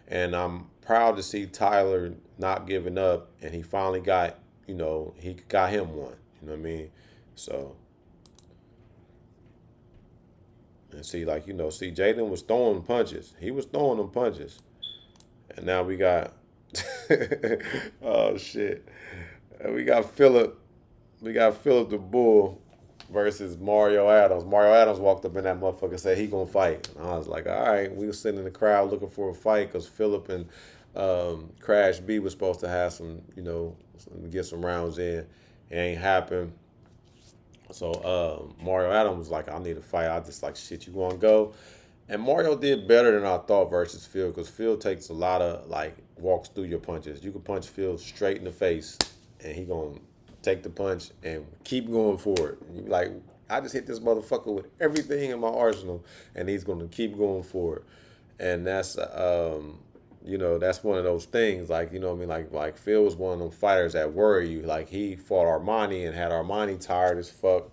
And I'm proud to see Tyler not giving up. And he finally got, he got him one. You know what I mean? So, and see, Jaden was throwing punches. He was throwing them punches. And now we got, oh shit. We got Philip. We got Philip the Bull versus Mario Adams. Mario Adams walked up in that motherfucker and said he gonna fight. And I was like, all right. We were sitting in the crowd looking for a fight because Philip and Crash B was supposed to have some, get some rounds in. It ain't happened. So Mario Adams was like, I need a fight. I just like, shit, you want to go? And Mario did better than I thought versus Phil because Phil takes a lot of, walks through your punches. You can punch Phil straight in the face and he going to take the punch and keep going for it. You like, I just hit this motherfucker with everything in my arsenal and he's going to keep going for it. And that's, that's one of those things, like Phil was one of them fighters that worry you. Like he fought Armani and had Armani tired as fuck.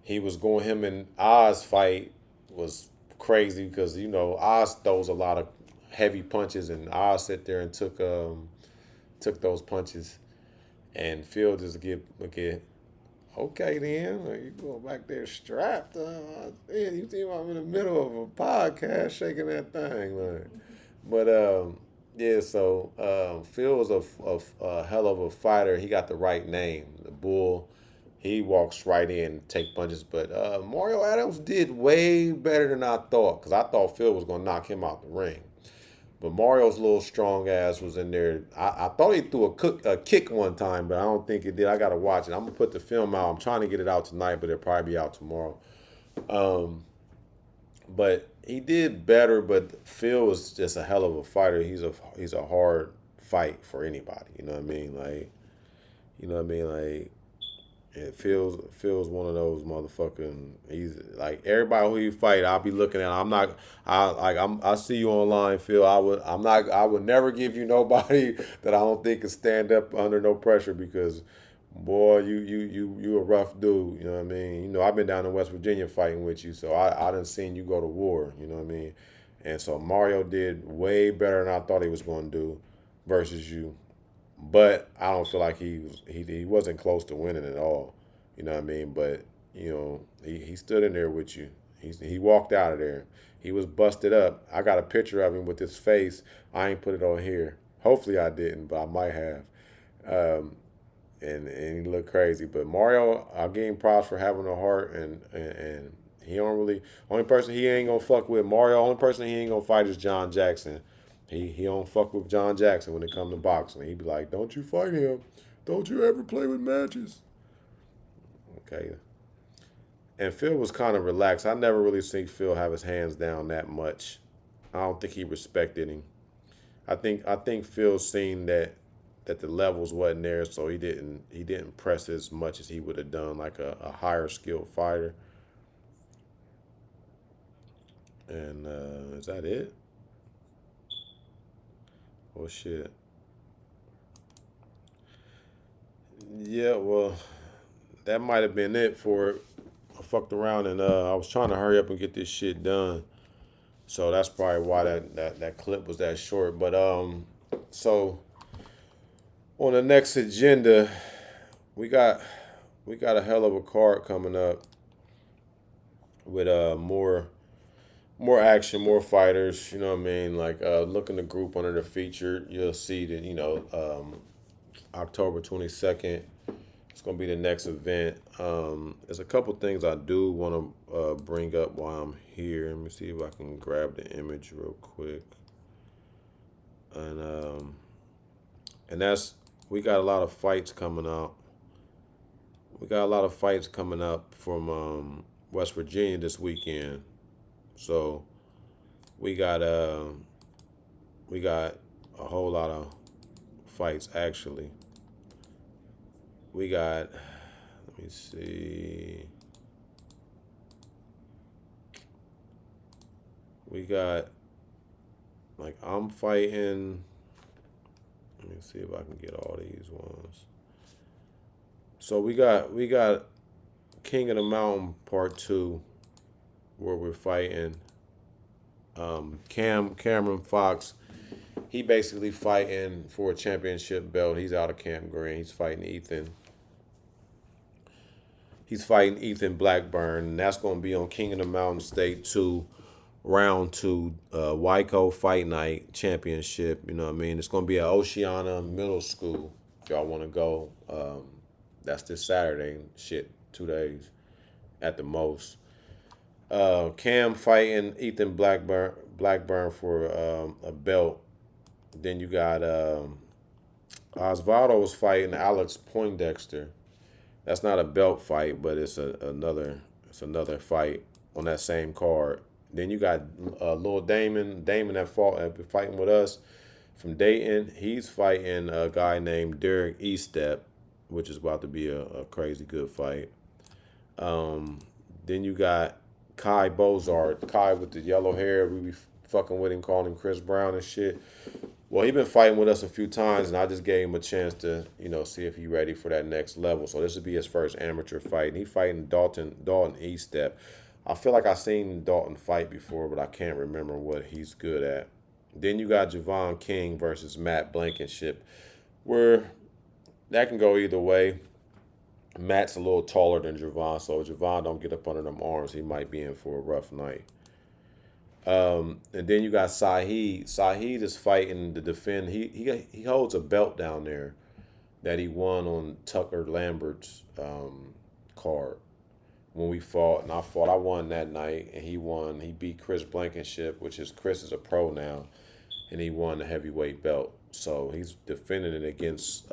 Him and Oz fight was crazy because, Oz throws a lot of heavy punches and Oz sit there and took those punches. And Phil just get okay then. You go back there strapped. You think I'm in the middle of a podcast shaking that thing. But yeah, so Phil was a hell of a fighter. He got the right name, the Bull. He walks right in and take punches. But Mario Adams did way better than I thought because I thought Phil was going to knock him out the ring. But Mario's little strong ass was in there. I thought he threw a kick one time, but I don't think it did. I got to watch it. I'm going to put the film out. I'm trying to get it out tonight, but it'll probably be out tomorrow. But he did better, but Phil was just a hell of a fighter. He's a hard fight for anybody. You know what I mean? It feels one of those motherfucking. He's like everybody who he fight. I'll be looking at. I see you online, Phil. I would never give you nobody that I don't think can stand up under no pressure because, Boy, you a rough dude. You know what I mean? You know, I've been down in West Virginia fighting with you, so I done seen you go to war. You know what I mean? And so Mario did way better than I thought he was going to do versus you. But I don't feel like he wasn't close to winning at all. You know what I mean? But you know, he stood in there with you. He walked out of there. He was busted up. I got a picture of him with his face. I ain't put it on here. Hopefully I didn't, but I might have. Um, and he looked crazy. But Mario, I give him props for having a heart, and he don't really, only person he ain't gonna fuck with Mario. Only person he ain't gonna fight is John Jackson. He don't fuck with John Jackson when it come to boxing. He be like, don't you fight him. Don't you ever play with matches. Okay. And Phil was kind of relaxed. I never really seen Phil have his hands down that much. I don't think he respected him. I think Phil seen that the levels wasn't there, so he didn't press as much as he would have done like a higher skilled fighter. And is that it? Oh shit. Yeah, well, that might have been it for it. I fucked around and I was trying to hurry up and get this shit done. So that's probably why that clip was that short. But so on the next agenda, we got we got a hell of a card coming up with more action, more fighters. You know what I mean? Like look in the group under the featured, you'll see that October 22nd. It's gonna be the next event. There's a couple things I do want to bring up while I'm here. Let me see if I can grab the image real quick. And that's we got a lot of fights coming up. We got a lot of fights coming up from West Virginia this weekend. So we got we got a whole lot of fights actually. We got let me see. We got like I'm fighting. Let me see if I can get all these ones. So we got King of the Mountain Part Two, where we're fighting Cameron Fox. He basically fighting for a championship belt. He's out of Camp Green. He's fighting Ethan Blackburn, and that's going to be on King of the Mountain State 2, Round 2, Wyco Fight Night Championship. You know what I mean? It's going to be at Oceana Middle School if y'all want to go. That's this Saturday. Shit, 2 days at the most. Cam fighting Ethan Blackburn for a belt. Then you got Osvaldo was fighting Alex Poindexter. That's not a belt fight, but it's another fight on that same card. Then you got Lil Damon that fought been fighting with us from Dayton. He's fighting a guy named Derek Eastep, which is about to be a crazy good fight. Then you got Kai Bozart, Kai with the yellow hair. We be fucking with him, calling him Chris Brown and shit. Well, he been fighting with us a few times, and I just gave him a chance to, see if he ready for that next level. So this would be his first amateur fight. And he fighting Dalton Eastep. I feel like I seen Dalton fight before, but I can't remember what he's good at. Then you got Javon King versus Matt Blankenship, where that can go either way. Matt's a little taller than Javon, so if Javon don't get up under them arms, he might be in for a rough night. And then you got Saeed. Saeed is fighting to defend. He holds a belt down there that he won on Tucker Lambert's card when we fought, and I won that night, and he won. He beat Chris Blankenship, which is Chris is a pro now, and he won the heavyweight belt. So he's defending it against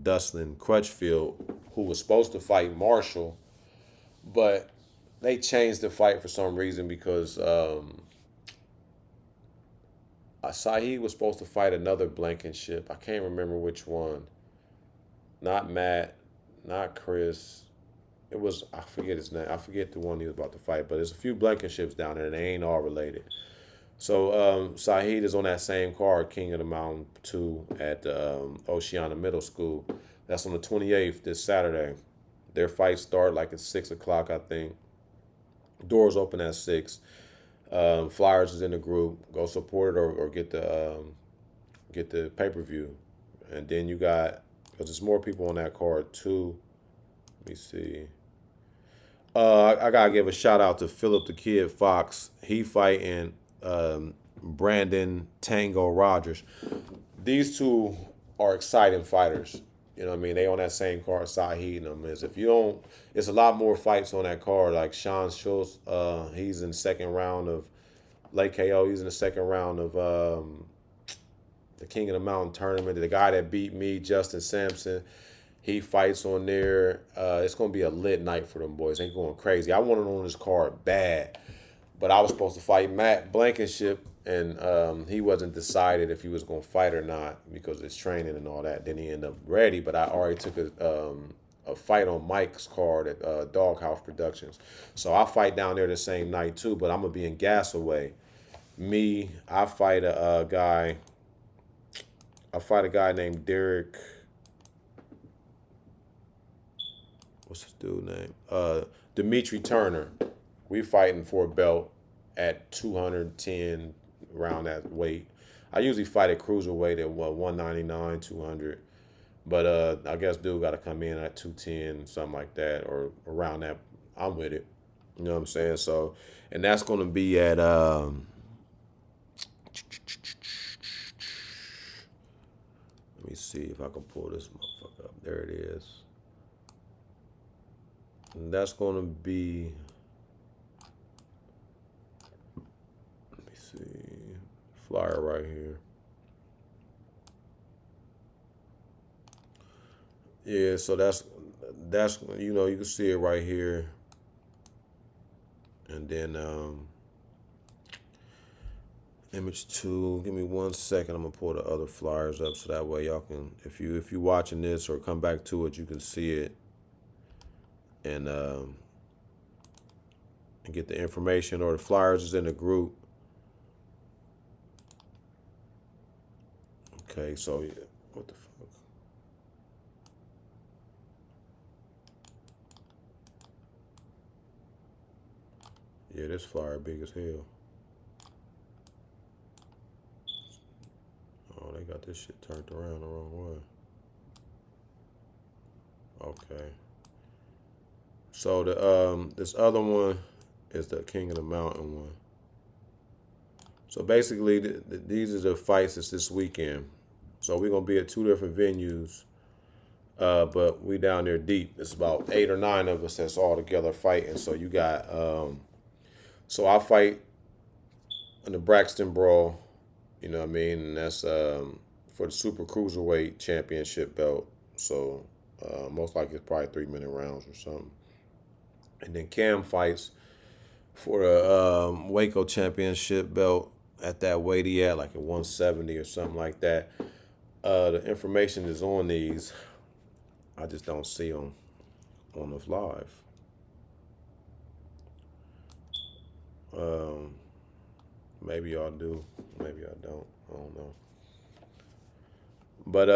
Dustin Crutchfield, who was supposed to fight Marshall, but they changed the fight for some reason because Saeed was supposed to fight another Blankenship. I can't remember which one. Not Matt, not Chris. It was I forget his name. I forget the one he was about to fight. But there's a few Blankenships down there, and they ain't all related. So Saeed is on that same card, King of the Mountain 2 at Oceana Middle School. That's on the 28th, this Saturday. Their fights start like at 6 o'clock, I think. Doors open at 6. Flyers is in the group. Go support it or get the pay-per-view. And then you got, because there's more people on that card too. Let me see. I gotta give a shout out to Philip the Kid Fox. He fighting Brandon Tango Rogers. These two are exciting fighters. You know what I mean? They on that same card, Saeed and them is. If you don't, it's a lot more fights on that card. Like Sean Schultz, he's in the second round of Lake KO. He's in the second round of the King of the Mountain tournament. The guy that beat me, Justin Sampson, he fights on there. It's gonna be a lit night for them boys. They going crazy. I wanted on this card bad, but I was supposed to fight Matt Blankenship, and he wasn't decided if he was gonna fight or not because of his training and all that. Then he ended up ready, but I already took a fight on Mike's card at Doghouse Productions, so I fight down there the same night too. But I'm gonna be in Gasaway. I fight a guy. I fight a guy named Derek. What's his dude name? Dimitri Turner. We fighting for a belt at 210 around that weight. I usually fight at cruiserweight at 199, 200. But I guess dude got to come in at 210, something like that, or around that. I'm with it. You know what I'm saying? So, and that's going to be at let me see if I can pull this motherfucker up. There it is. And that's going to be, let me see, flyer right here. Yeah, so that's you can see it right here. And then image 2. Give me 1 second. I'm gonna pull the other flyers up so that way y'all can, if you watching this or come back to it, you can see it and get the information, or the flyers is in the group. Okay, so yeah, what the fuck? Yeah, this flyer big as hell. Oh, they got this shit turned around the wrong way. Okay. So the this other one is the King of the Mountain one. So basically, these are the fights that's this weekend. So we're gonna be at 2 different venues, but we down there deep. It's about 8 or 9 of us that's all together fighting. So you got, so I fight in the Braxton Brawl. You know what I mean? And that's for the Super Cruiserweight Championship belt. So most likely it's probably 3-minute rounds or something. And then Cam fights for the Waco Championship belt at that weight he at, like at 170 or something like that. The information is on these. I just don't see them on the live. Maybe y'all do. Maybe I don't. I don't know. But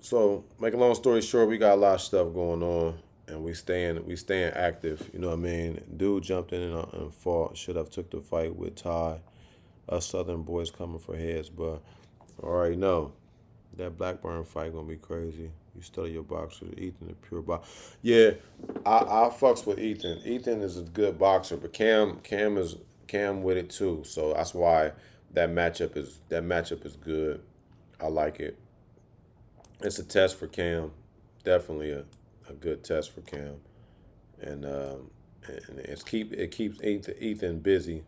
so make a long story short, we got a lot of stuff going on, and we staying active. You know what I mean? Dude jumped in and fought. Should have took the fight with Ty. Us Southern boys coming for heads, but I already know that Blackburn fight gonna be crazy. You study your boxer, Ethan, the pure boxer. Yeah, I fucks with Ethan. Ethan is a good boxer, but Cam with it too. So that's why that matchup is good. I like it. It's a test for Cam, definitely a good test for Cam, and it keeps Ethan busy.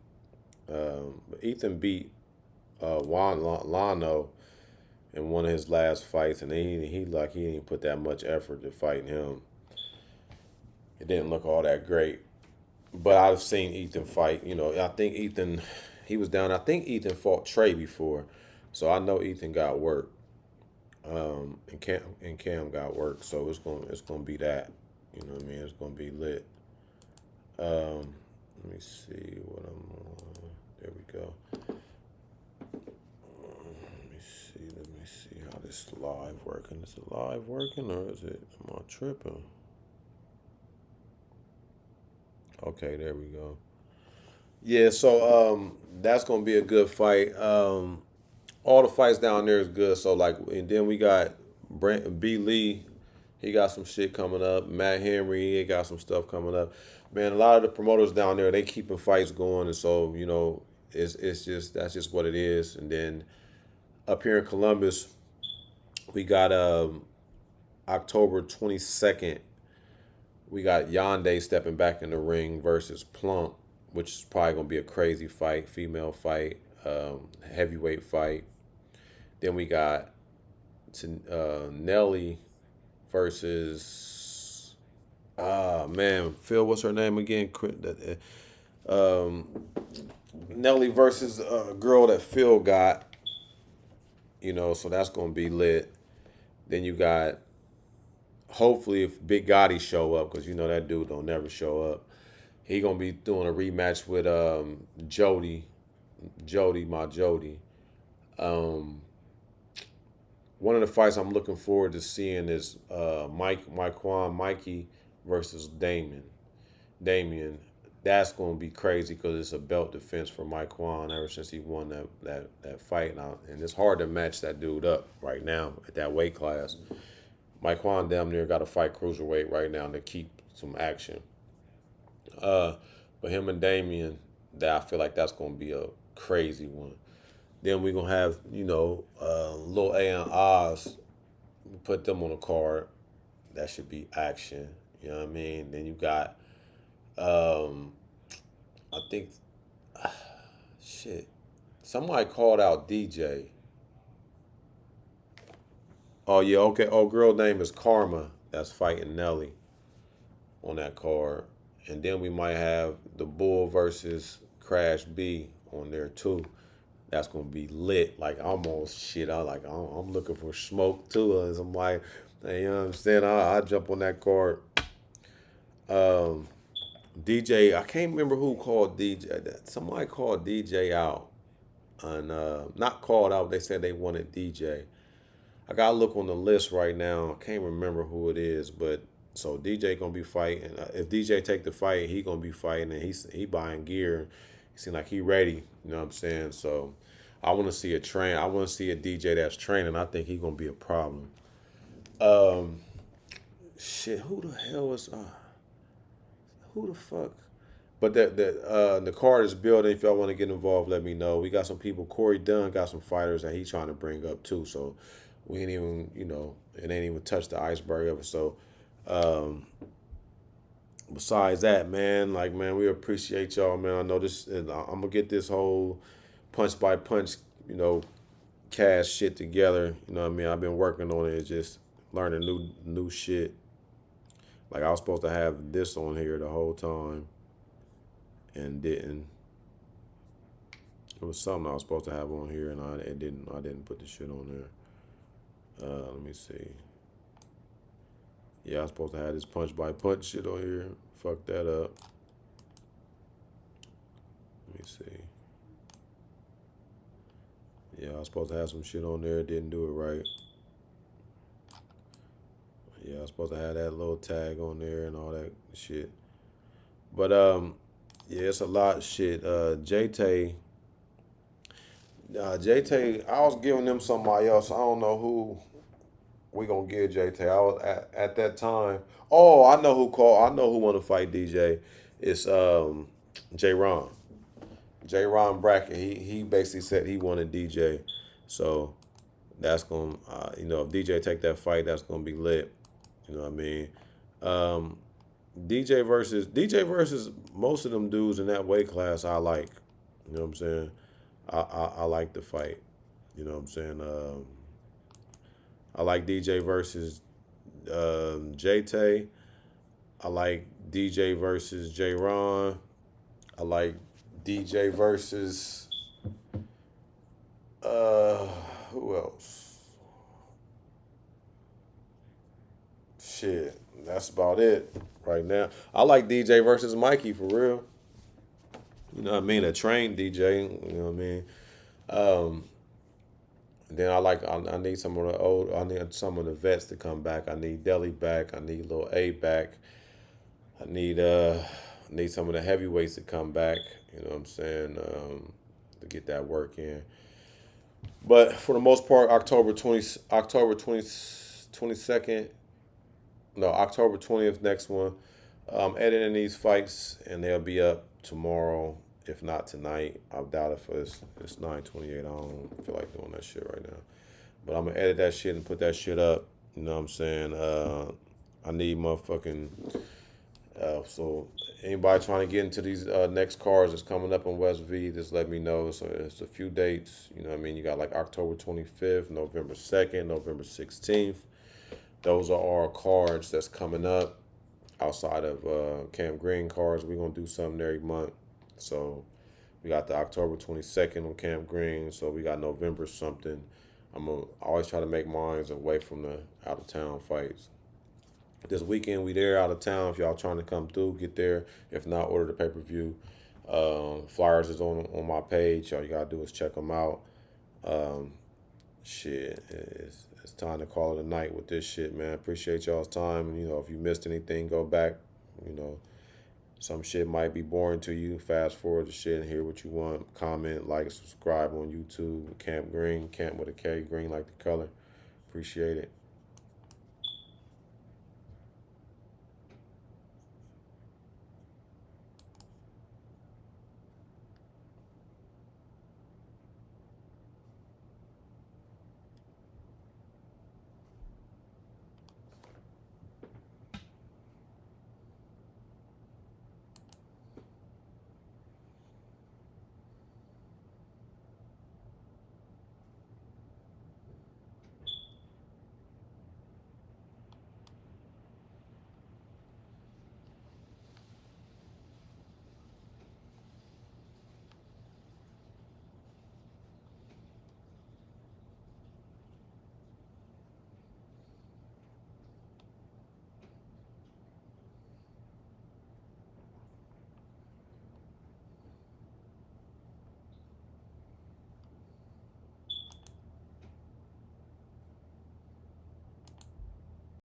Ethan beat Juan Lano in one of his last fights, and he didn't put that much effort to fighting him. It didn't look all that great. But I've seen Ethan fight. You know, I think Ethan, he was down. I think Ethan fought Trey before, so I know Ethan got work. And Cam got work. So it's gonna be that. You know what I mean? It's gonna be lit. Let me see what I'm on. There we go. It's live working. Is it live working or is it? Am I tripping? Okay, there we go. Yeah, so that's gonna be a good fight. All the fights down there is good. So like, and then we got Brent B. Lee. He got some shit coming up. Matt Henry, he got some stuff coming up. Man, a lot of the promoters down there, they keeping fights going, and so it's just that's just what it is. And then up here in Columbus, we got October 22nd. We got Yonde stepping back in the ring versus Plump, which is probably gonna be a crazy fight, female fight, heavyweight fight. Then we got Nelly versus man, Phil, what's her name again? Um, Nelly versus a girl that Phil got. So that's gonna be lit. Then you got hopefully if Big Gotti show up, because that dude don't never show up. He gonna be doing a rematch with Jody. Um, One of the fights I'm looking forward to seeing is Mikey versus Damien. That's gonna be crazy because it's a belt defense for Mike ever since he won that fight. And it's hard to match that dude up right now at that weight class. Mike damn near got to fight cruiserweight right now to keep some action. Uh, but him and Damien, that I feel like that's gonna be a crazy one. Then we're gonna have, Lil A and Oz, put them on the card. That should be action. You know what I mean? Then you got um I think shit. Somebody called out DJ. Oh yeah, okay. Oh, girl name is Karma. That's fighting Nelly on that card. And then we might have the Bull versus Crash B on there too. That's gonna be lit. Like almost shit. I'm looking for smoke too. And I'm like, hey, you know what I'm saying? I jump on that card. Um, DJ, I can't remember who called DJ. Somebody called DJ out, and not called out. They said they wanted DJ. I gotta look on the list right now. I can't remember who it is, but so DJ gonna be fighting. If DJ take the fight, he gonna be fighting, and he buying gear. He seem like he ready. You know what I'm saying? So I want to see a train. I want to see a DJ that's training. I think he gonna be a problem. Um, Shit. Who the hell is? Who the fuck? But the card is building. If y'all want to get involved, let me know. We got some people. Corey Dunn got some fighters that he's trying to bring up too. So we ain't even, it ain't even touched the iceberg of it. So um, besides that, man, like man, we appreciate y'all, man. I know this. I'm gonna get this whole punch by punch, cast shit together. You know what I mean? I've been working on it. It's just learning new shit. Like I was supposed to have this on here the whole time and didn't. It was something I was supposed to have on here and I didn't put the shit on there. Let me see. Yeah, I was supposed to have this punch by punch shit on here. Fuck that up. Let me see. Yeah, I was supposed to have some shit on there. Didn't do it right. Yeah, I was supposed to have that little tag on there and all that shit. But yeah, it's a lot of shit. JT, I was giving them somebody else. I don't know who we gonna give JT. I was at that time. Oh, I know who called. I know who want to fight DJ. It's J. Ron. J. Ron Brackett. He basically said he wanted DJ. So that's gonna if DJ take that fight, that's gonna be lit. You know what I mean? Um, DJ versus most of them dudes in that weight class I like. You know what I'm saying? I like the fight. You know what I'm saying? I like DJ versus JT. I like DJ versus J Ron. I like DJ versus uh who else? Shit, that's about it right now. I like DJ versus Mikey for real. You know what I mean? A trained DJ. You know what I mean? Um, Then I need some of the old I need some of the vets to come back. I need Deli back. I need Lil A back. I need some of the heavyweights to come back. You know what I'm saying? To get that work in. But for the most part, October 20, 22nd, no, October 20th, next one. I'm editing these fights and they'll be up tomorrow, if not tonight. I doubt it for it's 9:28. I don't feel like doing that shit right now. But I'm gonna edit that shit and put that shit up. You know what I'm saying? I need motherfucking so anybody trying to get into these next cars that's coming up in West V, just let me know. So it's a few dates. You know what I mean? You got like October 25th, November 2nd, November 16th. Those are our cards that's coming up outside of Camp Green cards. We're going to do something every month. So we got the October 22nd on Camp Green. So we got November something. I'm going to always try to make mines away from the out of town fights. This weekend we there out of town. If y'all trying to come through, get there. If not, order the pay-per-view. Flyers is on my page. All you gotta do is check them out. Um, shit, it's time to call it a night with this shit, man. Appreciate y'all's time. You know, if you missed anything, go back. You know, some shit might be boring to you. Fast forward the shit and hear what you want. Comment, like, subscribe on YouTube. Camp Green, Camp with a K, Green like the color. Appreciate it.